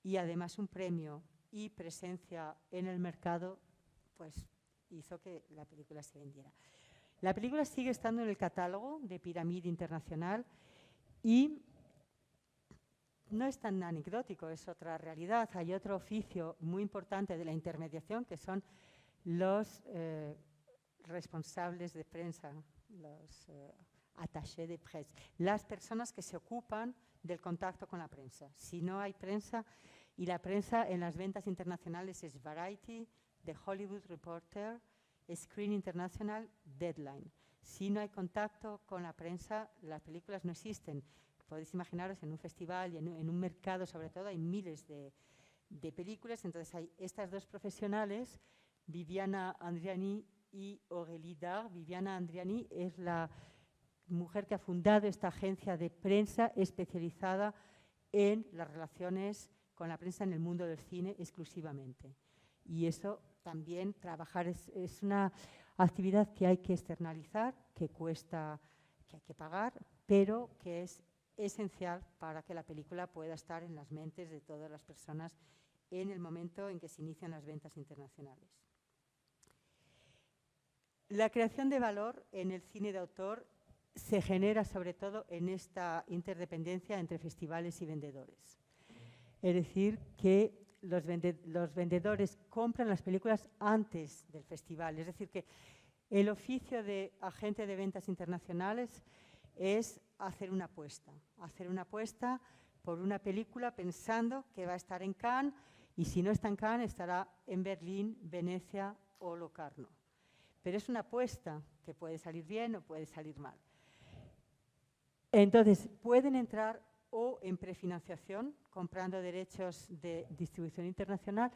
y además un premio y presencia en el mercado, pues hizo que la película se vendiera. La película sigue estando en el catálogo de Pyramide Internacional y no es tan anecdótico, es otra realidad. Hay otro oficio muy importante de la intermediación, que son los responsables de prensa, los attachés de presse, las personas que se ocupan del contacto con la prensa. Si no hay prensa, y la prensa en las ventas internacionales es Variety, The Hollywood Reporter, Screen International, Deadline. Si no hay contacto con la prensa, las películas no existen. Podéis imaginaros, en un festival y en un mercado sobre todo hay miles de películas, entonces hay estas dos profesionales, Viviana Andriani y Aurélie Dard. Viviana Andriani es la mujer que ha fundado esta agencia de prensa especializada en las relaciones con la prensa en el mundo del cine exclusivamente. Y eso también, trabajar es una actividad que hay que externalizar, que cuesta, que hay que pagar, pero que es esencial para que la película pueda estar en las mentes de todas las personas en el momento en que se inician las ventas internacionales. La creación de valor en el cine de autor se genera sobre todo en esta interdependencia entre festivales y vendedores. Es decir, que los vendedores compran las películas antes del festival. Es decir, que el oficio de agente de ventas internacionales es hacer una apuesta por una película pensando que va a estar en Cannes, y si no está en Cannes estará en Berlín, Venecia o Locarno. Pero es una apuesta que puede salir bien o puede salir mal. Entonces, pueden entrar o en prefinanciación, comprando derechos de distribución internacional,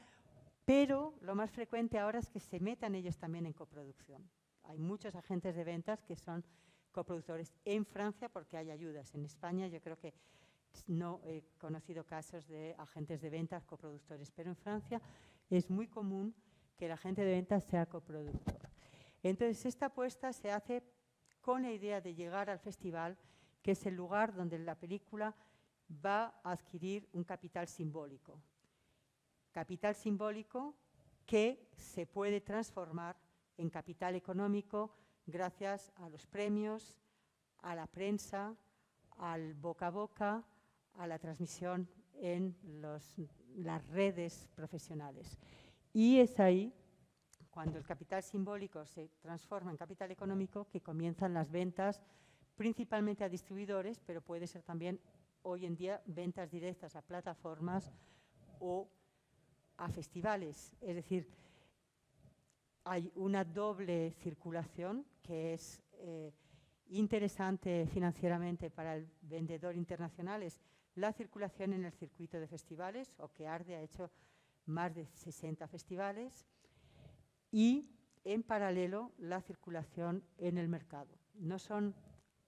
pero lo más frecuente ahora es que se metan ellos también en coproducción. Hay muchos agentes de ventas que son coproductores en Francia porque hay ayudas. En España yo creo que no he conocido casos de agentes de ventas coproductores, pero en Francia es muy común que el agente de ventas sea coproductor. Entonces, esta apuesta se hace con la idea de llegar al festival, que es el lugar donde la película va a adquirir un capital simbólico. Capital simbólico que se puede transformar en capital económico gracias a los premios, a la prensa, al boca a boca, a la transmisión en las redes profesionales. Y es ahí, cuando el capital simbólico se transforma en capital económico, que comienzan las ventas, principalmente a distribuidores, pero puede ser también hoy en día ventas directas a plataformas o a festivales. Es decir, hay una doble circulación que es interesante financieramente para el vendedor internacional, es la circulación en el circuito de festivales. Okearde ha hecho más de 60 festivales, y en paralelo la circulación en el mercado. No son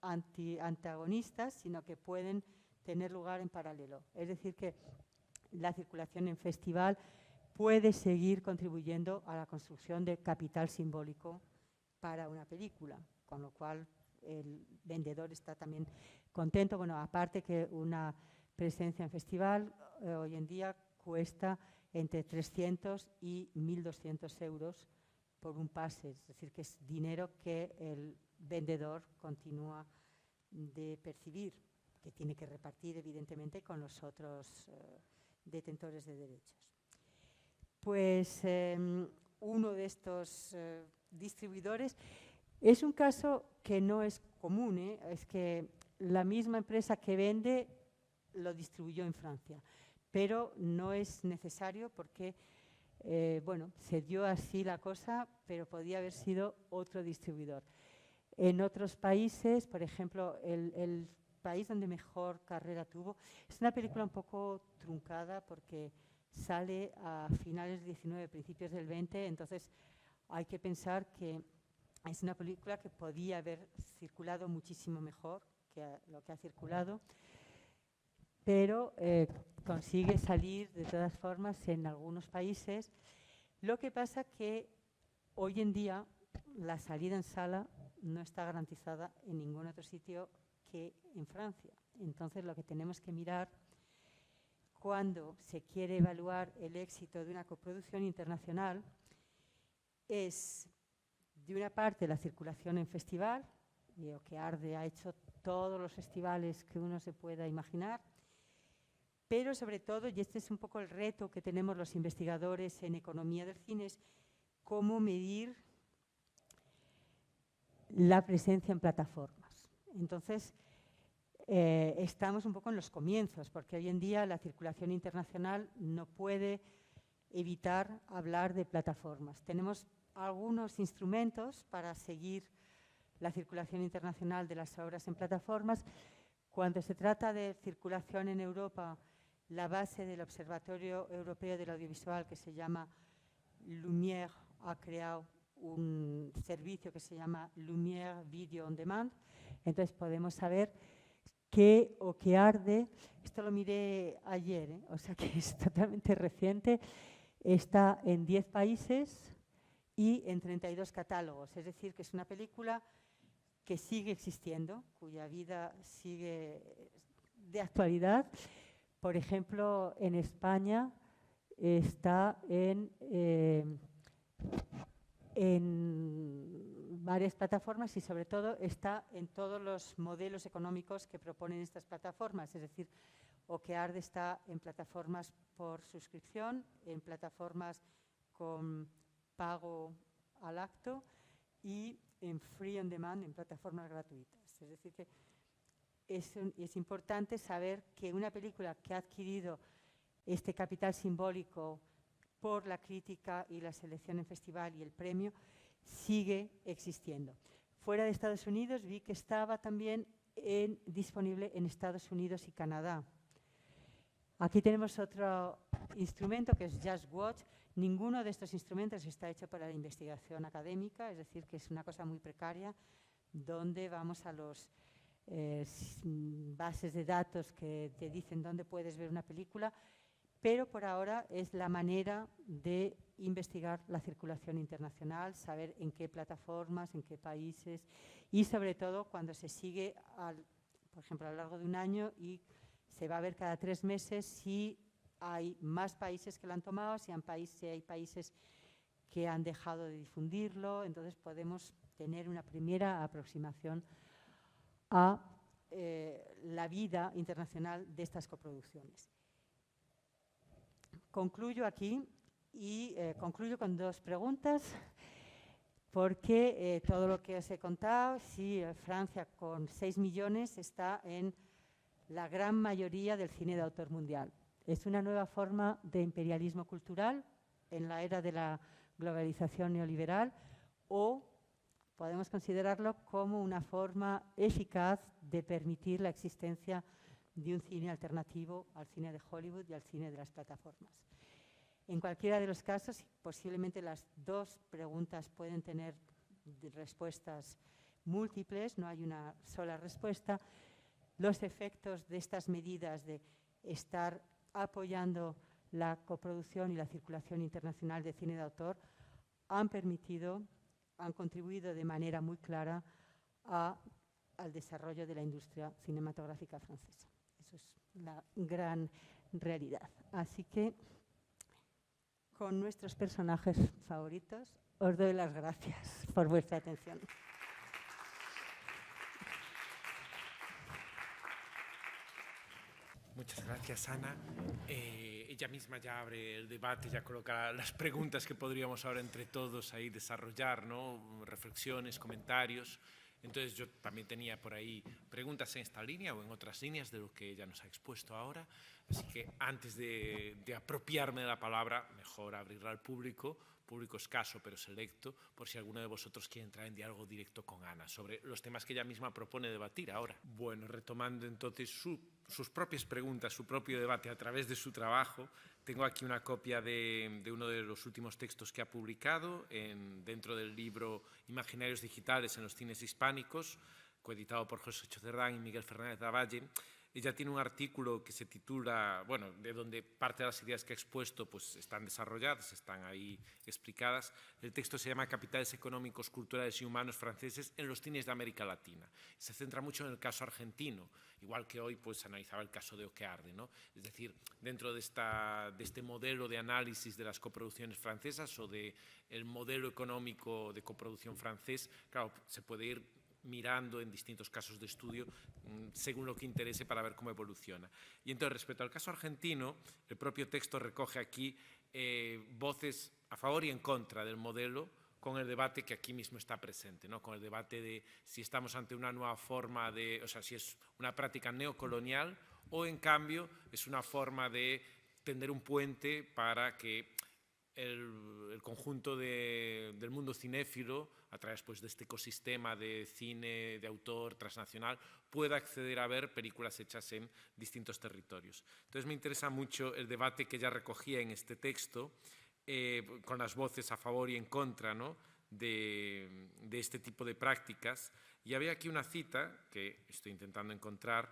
antagonistas, sino que pueden tener lugar en paralelo. Es decir, que la circulación en festival puede seguir contribuyendo a la construcción de capital simbólico para una película, con lo cual el vendedor está también contento. Bueno, aparte que una presencia en festival hoy en día cuesta entre 300 y 1.200 euros por un pase, es decir, que es dinero que el vendedor continúa de percibir, que tiene que repartir evidentemente con los otros detentores de derechos. Pues uno de estos distribuidores es un caso que no es común, es que la misma empresa que vende lo distribuyó en Francia, pero no es necesario porque, bueno, se dio así la cosa, pero podía haber sido otro distribuidor. En otros países, por ejemplo, el país donde mejor carrera tuvo, es una película un poco truncada porque sale a finales del 19, principios del 20, entonces hay que pensar que es una película que podía haber circulado muchísimo mejor que lo que ha circulado, pero consigue salir de todas formas en algunos países. Lo que pasa que hoy en día la salida en sala no está garantizada en ningún otro sitio que en Francia. Entonces lo que tenemos que mirar cuando se quiere evaluar el éxito de una coproducción internacional es, de una parte, la circulación en festival. Okearde ha hecho todos los festivales que uno se pueda imaginar, pero sobre todo, y este es un poco el reto que tenemos los investigadores en economía del cine, es cómo medir la presencia en plataformas. Entonces, estamos un poco en los comienzos, porque hoy en día la circulación internacional no puede evitar hablar de plataformas. Tenemos algunos instrumentos para seguir la circulación internacional de las obras en plataformas. Cuando se trata de circulación en Europa, la base del Observatorio Europeo del Audiovisual, que se llama Lumière, ha creado un servicio que se llama Lumière Video on Demand. Entonces podemos saber que Okearde, esto lo miré ayer, o sea que es totalmente reciente, está en 10 países y en 32 catálogos. Es decir, que es una película que sigue existiendo, cuya vida sigue de actualidad. Por ejemplo, en España está en varias plataformas y sobre todo está en todos los modelos económicos que proponen estas plataformas. Es decir, Okearde está en plataformas por suscripción, en plataformas con pago al acto y en free on demand, en plataformas gratuitas. Es decir, que es importante saber que una película que ha adquirido este capital simbólico por la crítica y la selección en festival y el premio sigue existiendo. Fuera de Estados Unidos vi que estaba también disponible en Estados Unidos y Canadá. Aquí tenemos otro instrumento que es Just Watch. Ninguno de estos instrumentos está hecho para la investigación académica, es decir, que es una cosa muy precaria, donde vamos a los bases de datos que te dicen dónde puedes ver una película, pero por ahora es la manera de investigar la circulación internacional, saber en qué plataformas, en qué países y sobre todo cuando se sigue, por ejemplo, a lo largo de un año y se va a ver cada 3 meses si hay más países que lo han tomado, si hay países que han dejado de difundirlo, entonces podemos tener una primera aproximación a la vida internacional de estas coproducciones. Concluyo aquí y concluyo con 2 preguntas, porque todo lo que os he contado, sí, Francia con 6 millones está en la gran mayoría del cine de autor mundial. Es una nueva forma de imperialismo cultural en la era de la globalización neoliberal, o podemos considerarlo como una forma eficaz de permitir la existencia de un cine alternativo al cine de Hollywood y al cine de las plataformas. En cualquiera de los casos, posiblemente las 2 preguntas pueden tener respuestas múltiples, no hay una sola respuesta. Los efectos de estas medidas de estar apoyando la coproducción y la circulación internacional de cine de autor han contribuido de manera muy clara al desarrollo de la industria cinematográfica francesa. Eso es la gran realidad. Así que, con nuestros personajes favoritos, os doy las gracias por vuestra atención. Muchas gracias, Ana. Ella misma ya abre el debate, ya coloca las preguntas que podríamos ahora entre todos ahí desarrollar, ¿no? Reflexiones, comentarios. Entonces yo también tenía por ahí preguntas en esta línea o en otras líneas de lo que ella nos ha expuesto ahora. Así que antes de apropiarme de la palabra, mejor abrirla al público escaso pero selecto, por si alguno de vosotros quiere entrar en diálogo directo con Ana sobre los temas que ella misma propone debatir ahora. Bueno, retomando entonces sus propias preguntas, su propio debate a través de su trabajo, tengo aquí una copia de uno de los últimos textos que ha publicado dentro del libro Imaginarios digitales en los cines hispánicos, coeditado por José Chocerdán y Miguel Fernández Lavalle. Ella tiene un artículo que se titula, bueno, de donde parte de las ideas que ha expuesto pues están desarrolladas, están ahí explicadas. El texto se llama Capitales económicos, culturales y humanos franceses en los cines de América Latina. Se centra mucho en el caso argentino, igual que hoy pues analizaba el caso de Oquearde, ¿no? Es decir, dentro de este modelo de análisis de las coproducciones francesas o del modelo económico de coproducción francés, claro, se puede ir mirando en distintos casos de estudio según lo que interese para ver cómo evoluciona. Y entonces, respecto al caso argentino, el propio texto recoge aquí voces a favor y en contra del modelo, con el debate que aquí mismo está presente, ¿no? Con el debate de si estamos ante una nueva forma o sea, si es una práctica neocolonial o, en cambio, es una forma de tender un puente para que el conjunto del mundo cinéfilo, a través pues, de este ecosistema de cine de autor transnacional, pueda acceder a ver películas hechas en distintos territorios. Entonces me interesa mucho el debate que ella recogía en este texto, con las voces a favor y en contra, ¿no? de este tipo de prácticas. Y había aquí una cita, que estoy intentando encontrar,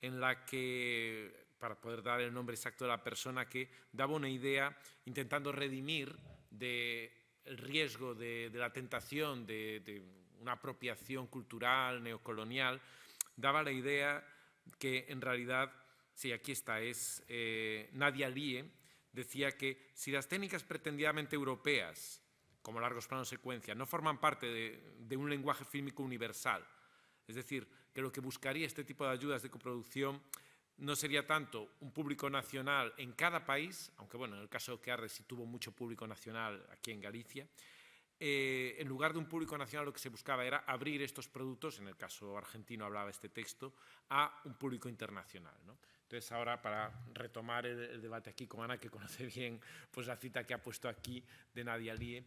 en la que, para poder dar el nombre exacto de la persona, que daba una idea intentando redimir del riesgo de la tentación de una apropiación cultural neocolonial, daba la idea que en realidad, sí, aquí está, es Nadia Lie, decía que si las técnicas pretendidamente europeas, como largos planos secuencia, no forman parte de un lenguaje fílmico universal, es decir, que lo que buscaría este tipo de ayudas de coproducción no sería tanto un público nacional en cada país, aunque bueno, en el caso de Oquearde sí tuvo mucho público nacional aquí en Galicia, en lugar de un público nacional lo que se buscaba era abrir estos productos, en el caso argentino hablaba este texto, a un público internacional, ¿no? Entonces ahora, para retomar el debate aquí con Ana, que conoce bien pues, la cita que ha puesto aquí de Nadia Lie,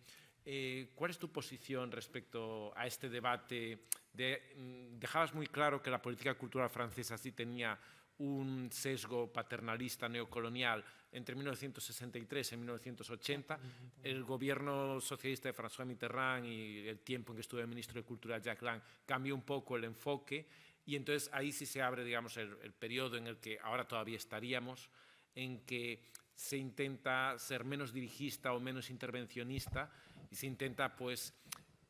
¿cuál es tu posición respecto a este debate? Dejabas muy claro que la política cultural francesa sí tenía un sesgo paternalista neocolonial entre 1963 y 1980. El gobierno socialista de François Mitterrand y el tiempo en que estuvo el ministro de Cultura Jacques Lang cambió un poco el enfoque y entonces ahí sí se abre, digamos, el periodo en el que ahora todavía estaríamos, en que se intenta ser menos dirigista o menos intervencionista y se intenta pues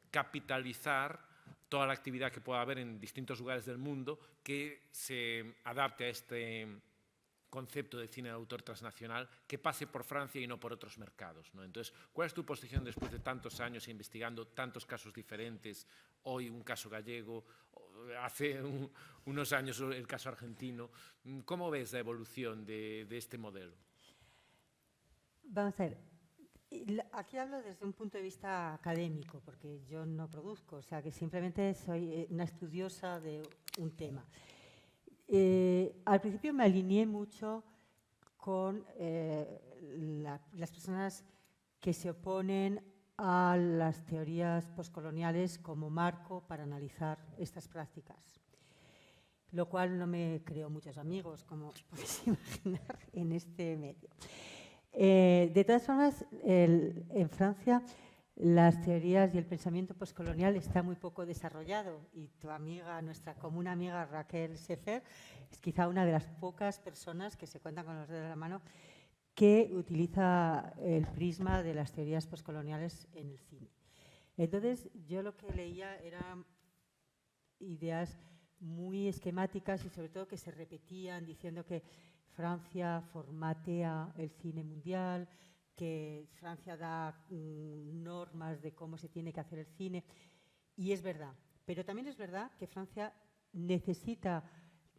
capitalizar toda la actividad que pueda haber en distintos lugares del mundo que se adapte a este concepto de cine de autor transnacional, que pase por Francia y no por otros mercados, ¿no? Entonces, ¿cuál es tu posición después de tantos años investigando tantos casos diferentes? Hoy un caso gallego, hace unos años el caso argentino. ¿Cómo ves la evolución de este modelo? Vamos a ver, aquí hablo desde un punto de vista académico, porque yo no produzco, o sea que simplemente soy una estudiosa de un tema. Al principio me alineé mucho con las personas que se oponen a las teorías postcoloniales como marco para analizar estas prácticas, lo cual no me creó muchos amigos, como podéis imaginar, en este medio. De todas formas, en Francia las teorías y el pensamiento postcolonial está muy poco desarrollado y tu amiga, nuestra común amiga Raquel Sefer, es quizá una de las pocas personas que se cuentan con los dedos de la mano que utiliza el prisma de las teorías postcoloniales en el cine. Entonces, yo lo que leía eran ideas muy esquemáticas y sobre todo que se repetían diciendo que Francia formatea el cine mundial, que Francia da normas de cómo se tiene que hacer el cine, y es verdad. Pero también es verdad que Francia necesita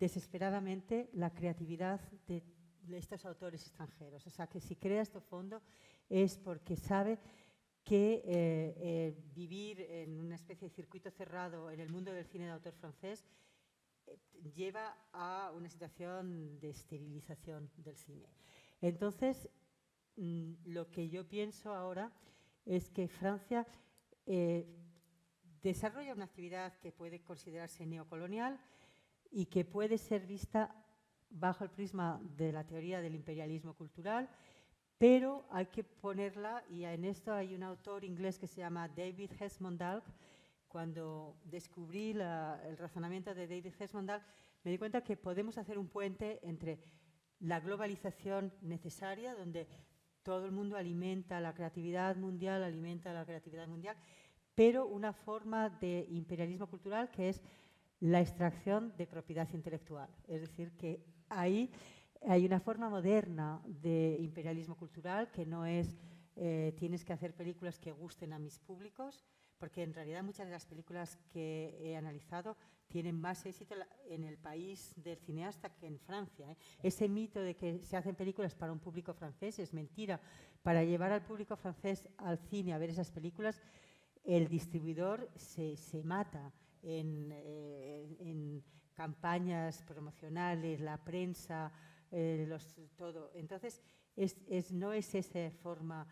desesperadamente la creatividad de estos autores extranjeros. O sea, que si crea este fondo es porque sabe que vivir en una especie de circuito cerrado en el mundo del cine de autor francés lleva a una situación de esterilización del cine. Entonces, lo que yo pienso ahora es que Francia desarrolla una actividad que puede considerarse neocolonial y que puede ser vista bajo el prisma de la teoría del imperialismo cultural, pero hay que ponerla, y en esto hay un autor inglés que se llama David Hesmondhalgh. Cuando descubrí el razonamiento de David Hesmondhalgh, me di cuenta que podemos hacer un puente entre la globalización necesaria, donde todo el mundo alimenta la creatividad mundial, pero una forma de imperialismo cultural que es la extracción de propiedad intelectual. Es decir, que ahí hay una forma moderna de imperialismo cultural que no es tienes que hacer películas que gusten a mis públicos, porque en realidad muchas de las películas que he analizado tienen más éxito en el país del cineasta que en Francia. Ese mito de que se hacen películas para un público francés es mentira. Para llevar al público francés al cine a ver esas películas, el distribuidor se mata en campañas promocionales, la prensa, todo. Entonces, no es esa forma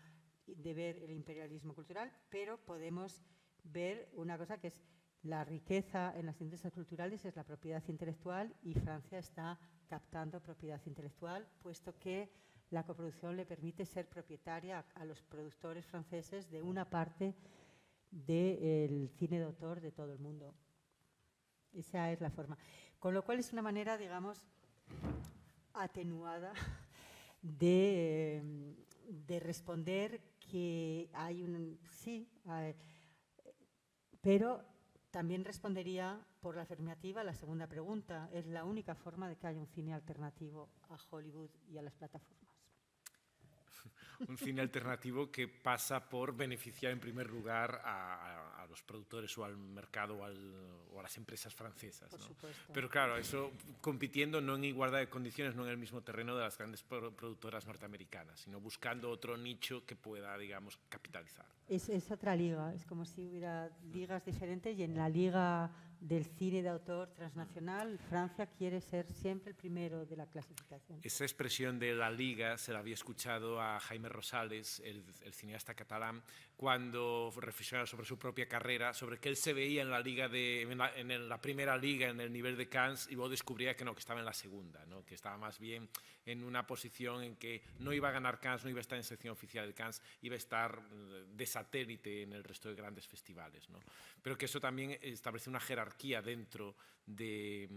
de ver el imperialismo cultural, pero podemos ver una cosa que es la riqueza en las industrias culturales, es la propiedad intelectual, y Francia está captando propiedad intelectual, puesto que la coproducción le permite ser propietaria a los productores franceses de una parte del cine de autor de todo el mundo. Esa es la forma. Con lo cual es una manera, digamos, atenuada de responder que hay un... Sí, pero también respondería por la afirmativa la segunda pregunta. Es la única forma de que haya un cine alternativo a Hollywood y a las plataformas. Un cine alternativo que pasa por beneficiar en primer lugar a los productores o al mercado o a las empresas francesas, Por ¿no? supuesto. Pero claro, eso compitiendo no en igualdad de condiciones, no en el mismo terreno de las grandes productoras norteamericanas, sino buscando otro nicho que pueda, digamos, capitalizar. Es otra liga, es como si hubiera ligas diferentes, y en la liga del cine de autor transnacional, Francia quiere ser siempre el primero de la clasificación. Esa expresión de la liga se la había escuchado a Jaime Rosales, el cineasta catalán, cuando reflexionaba sobre su propia carrera, sobre que él se veía en la liga en la primera liga, en el nivel de Cannes, y luego descubría que no, que estaba en la segunda, ¿no? Que estaba más bien en una posición en que no iba a ganar Cannes, no iba a estar en sección oficial de Cannes, iba a estar de satélite en el resto de grandes festivales, ¿no? Pero que eso también establece una jerarquía jerarquía dentro de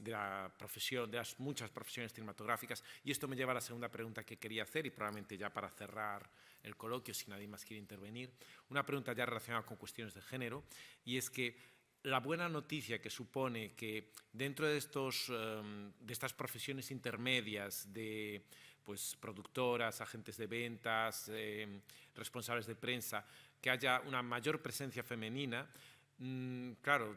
la profesión, de las muchas profesiones cinematográficas. Y esto me lleva a la segunda pregunta que quería hacer, y probablemente ya para cerrar el coloquio, si nadie más quiere intervenir, una pregunta ya relacionada con cuestiones de género, y es que la buena noticia que supone que dentro de estas profesiones intermedias de pues, productoras, agentes de ventas, responsables de prensa, que haya una mayor presencia femenina, claro,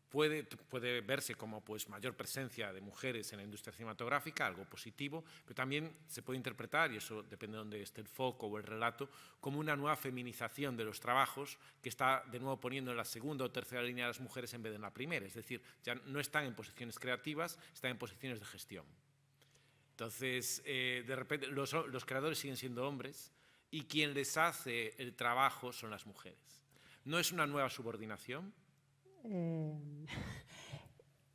puede verse como pues, mayor presencia de mujeres en la industria cinematográfica, algo positivo, pero también se puede interpretar, y eso depende de dónde esté el foco o el relato, como una nueva feminización de los trabajos que está de nuevo poniendo en la segunda o tercera línea a las mujeres en vez de en la primera. Es decir, ya no están en posiciones creativas, están en posiciones de gestión. Entonces, de repente, los creadores siguen siendo hombres y quien les hace el trabajo son las mujeres. ¿No es una nueva subordinación?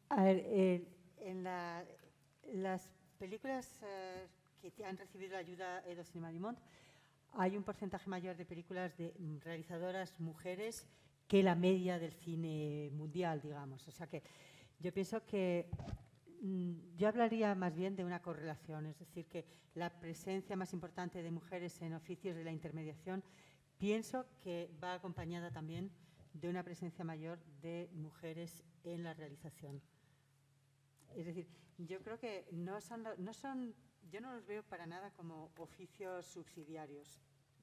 A ver, en las películas que han recibido la ayuda Edo Cinema du Monde, hay un porcentaje mayor de películas de realizadoras mujeres que la media del cine mundial, digamos. O sea que yo pienso que yo hablaría más bien de una correlación, es decir, que la presencia más importante de mujeres en oficios de la intermediación pienso que va acompañada también de una presencia mayor de mujeres en la realización. Es decir, yo creo que yo no los veo para nada como oficios subsidiarios.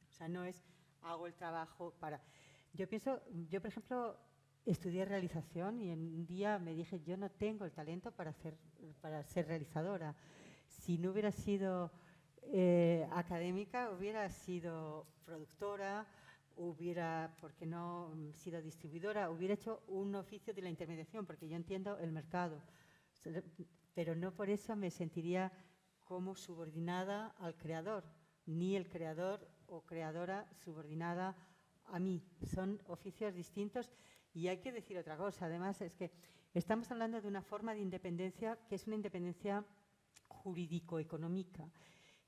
O sea, no es hago el trabajo para... Yo por ejemplo, estudié realización y en un día me dije, yo no tengo el talento para ser realizadora. Si no hubiera sido académica, hubiera sido productora, hubiera, ¿por qué no, sido distribuidora? Hubiera hecho un oficio de la intermediación, porque yo entiendo el mercado. Pero no por eso me sentiría como subordinada al creador, ni el creador o creadora subordinada a mí. Son oficios distintos y hay que decir otra cosa. Además, es que estamos hablando de una forma de independencia que es una independencia jurídico-económica.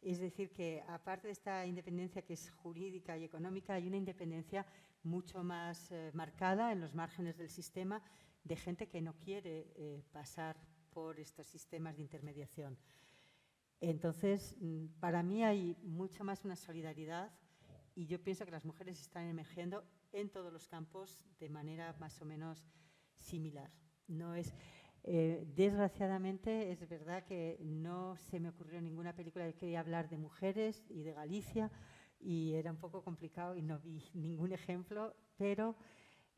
Es decir, que aparte de esta independencia que es jurídica y económica, hay una independencia mucho más marcada en los márgenes del sistema de gente que no quiere pasar por estos sistemas de intermediación. Entonces, para mí hay mucho más una solidaridad y yo pienso que las mujeres están emergiendo en todos los campos de manera más o menos similar. No es... desgraciadamente es verdad que no se me ocurrió ninguna película que quería hablar de mujeres y de Galicia y era un poco complicado y no vi ningún ejemplo, pero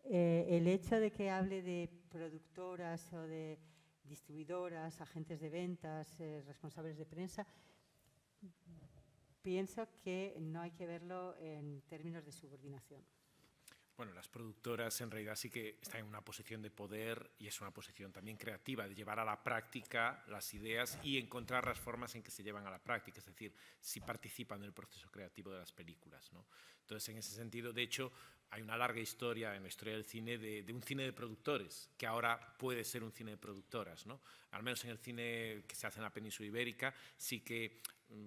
el hecho de que hable de productoras o de distribuidoras, agentes de ventas, responsables de prensa, pienso que no hay que verlo en términos de subordinación. Bueno, las productoras en realidad sí que están en una posición de poder y es una posición también creativa, de llevar a la práctica las ideas y encontrar las formas en que se llevan a la práctica, es decir, si participan en el proceso creativo de las películas, ¿no? Entonces, en ese sentido, de hecho, hay una larga historia en la historia del cine de un cine de productores, que ahora puede ser un cine de productoras, ¿no? Al menos en el cine que se hace en la península ibérica, sí que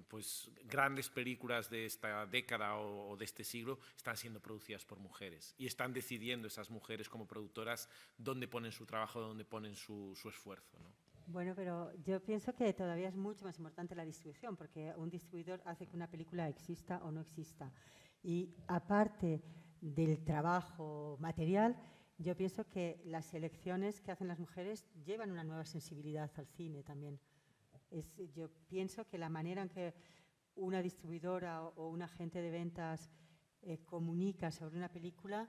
pues grandes películas de esta década o de este siglo están siendo producidas por mujeres y están decidiendo esas mujeres como productoras dónde ponen su trabajo, dónde ponen su esfuerzo, ¿no? Bueno, pero yo pienso que todavía es mucho más importante la distribución, porque un distribuidor hace que una película exista o no exista. Y aparte del trabajo material, yo pienso que las elecciones que hacen las mujeres llevan una nueva sensibilidad al cine también. Yo pienso que la manera en que una distribuidora o un agente de ventas comunica sobre una película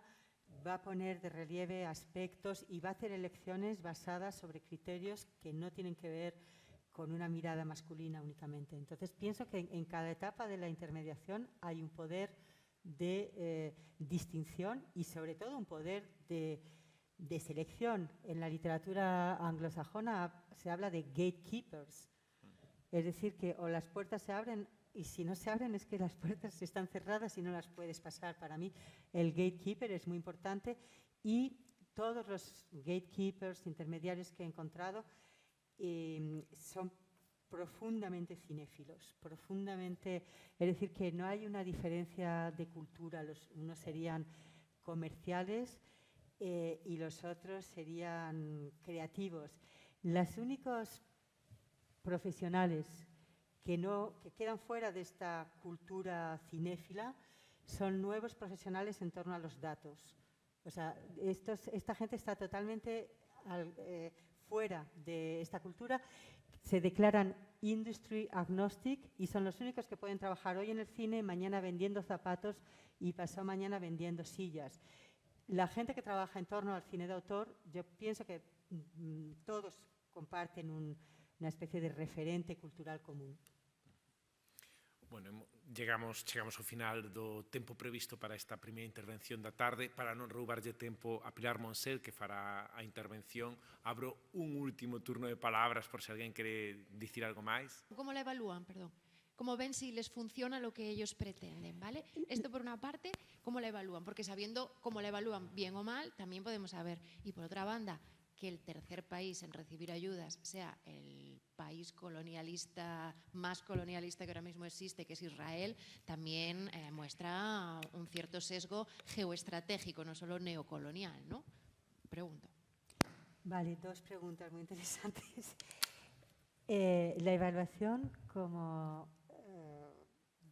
va a poner de relieve aspectos y va a hacer elecciones basadas sobre criterios que no tienen que ver con una mirada masculina únicamente. Entonces, pienso que en cada etapa de la intermediación hay un poder de distinción y, sobre todo, un poder de selección. En la literatura anglosajona se habla de gatekeepers. Es decir, que o las puertas se abren y si no se abren es que las puertas están cerradas y no las puedes pasar. Para mí el gatekeeper es muy importante y todos los gatekeepers intermediarios que he encontrado son profundamente cinéfilos, profundamente, es decir, que no hay una diferencia de cultura, unos serían comerciales y los otros serían creativos. Los únicos profesionales que quedan fuera de esta cultura cinéfila son nuevos profesionales en torno a los datos. O sea, esta gente está totalmente fuera de esta cultura, se declaran industry agnostic y son los únicos que pueden trabajar hoy en el cine, mañana vendiendo zapatos y pasado mañana vendiendo sillas. La gente que trabaja en torno al cine de autor, yo pienso que todos comparten una especie de referente cultural común. Bueno, chegamos ao final do tempo previsto para esta primeira intervención da tarde. Para non roubarlle tempo a Pilar Monsel, que fará a intervención, abro un último turno de palabras por se alguén quere dicir algo máis. ¿Cómo la evalúan? Perdón. ¿Cómo ven si les funciona lo que ellos pretenden? ¿Vale? Esto por una parte, ¿cómo la evalúan? Porque sabiendo cómo la evalúan, bien o mal, también podemos saber. Y por otra banda, que el tercer país en recibir ayudas sea el país colonialista, más colonialista que ahora mismo existe, que es Israel, también muestra un cierto sesgo geoestratégico, no solo neocolonial, ¿no? Pregunto. Vale, dos preguntas muy interesantes. La evaluación, como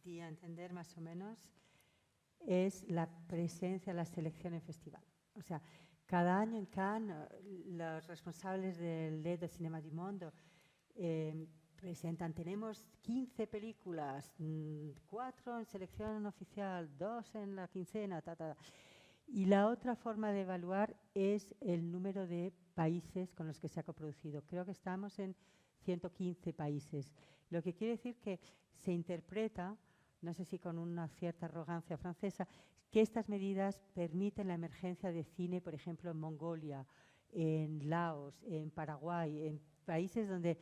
di a entender más o menos, es la presencia, la selección en festival. O sea, cada año en Cannes, los responsables del LED de Cinema du Monde presentan, tenemos 15 películas, 4 en selección oficial, 2 en la quincena, Y la otra forma de evaluar es el número de países con los que se ha coproducido. Creo que estamos en 115 países, lo que quiere decir que se interpreta, no sé si con una cierta arrogancia francesa, que estas medidas permiten la emergencia de cine, por ejemplo, en Mongolia, en Laos, en Paraguay, en países donde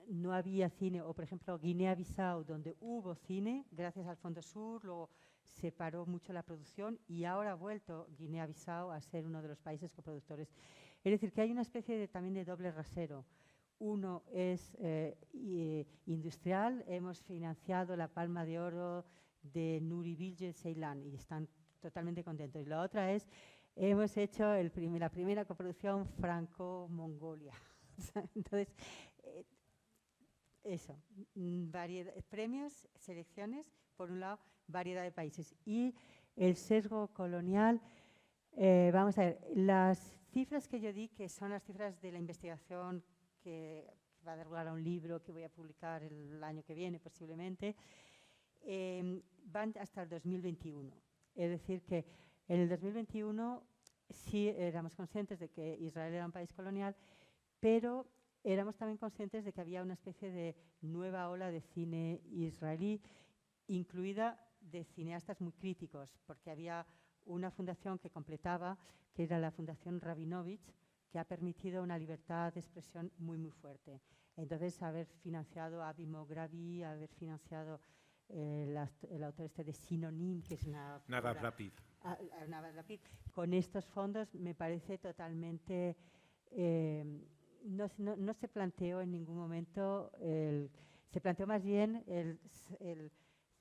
no había cine, o por ejemplo Guinea-Bissau, donde hubo cine, gracias al Fondo Sur, luego se paró mucho la producción y ahora ha vuelto Guinea-Bissau a ser uno de los países coproductores. Es decir, que hay una especie también de doble rasero. Uno es industrial, hemos financiado la Palma de Oro de Nuri Bilge Ceylan y están totalmente contentos. Y la otra es, hemos hecho la primera coproducción Franco-Mongolia. Entonces, eso, premios, selecciones, por un lado, variedad de países. Y el sesgo colonial, vamos a ver, las cifras que yo di, que son las cifras de la investigación que va a dar lugar a un libro que voy a publicar el año que viene posiblemente, van hasta el 2021. Es decir, que en el 2021 sí éramos conscientes de que Israel era un país colonial, pero éramos también conscientes de que había una especie de nueva ola de cine israelí, incluida de cineastas muy críticos, porque había una fundación que completaba, que era la Fundación Rabinovich, que ha permitido una libertad de expresión muy, muy fuerte. Entonces, haber financiado a Avi Mograbi, haber financiado el autor de Synonym, que es una... Navav Lapid. Navav Lapid. Con estos fondos me parece totalmente... no se planteó en ningún momento, se planteó más bien el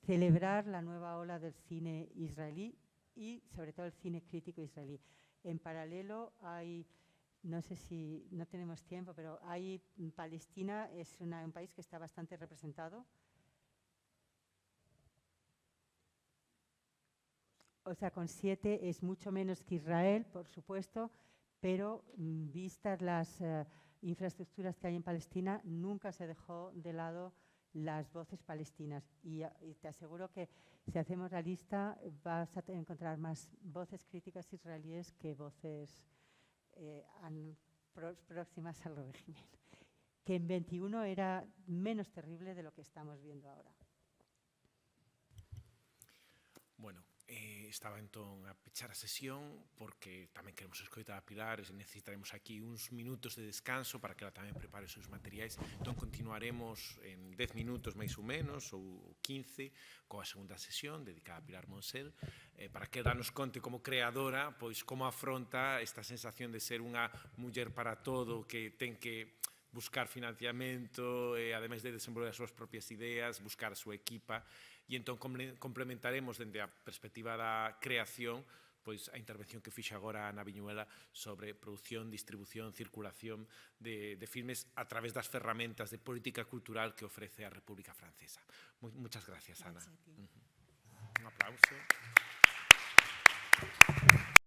celebrar la nueva ola del cine israelí y sobre todo el cine crítico israelí. En paralelo hay, no sé si no tenemos tiempo, pero hay Palestina, es un país que está bastante representado. O sea, con 7 es mucho menos que Israel, por supuesto, pero vistas las infraestructuras que hay en Palestina, nunca se dejó de lado las voces palestinas. Y te aseguro que si hacemos la lista vas a encontrar más voces críticas israelíes que voces próximas al régimen. Que en 21 era menos terrible de lo que estamos viendo ahora. Bueno, estaba entón a pechar a sesión porque tamén queremos escoitar a Pilar e necesitaremos aquí uns minutos de descanso para que ela tamén prepare os seus materiais. Entón continuaremos en 10 minutos máis ou menos ou 15 coa segunda sesión dedicada a Pilar Monsel para que ela nos conte como creadora pois como afronta esta sensación de ser unha muller para todo que ten que buscar financiamento e ademais de desenvolver as súas propias ideas, buscar a súa equipa. E entón complementaremos dende a perspectiva da creación pois a intervención que fixe agora a Ana Viñuela sobre produción, distribución, circulación de filmes a través das ferramentas de política cultural que ofrece a República Francesa. Muchas gracias, Ana. Un aplauso.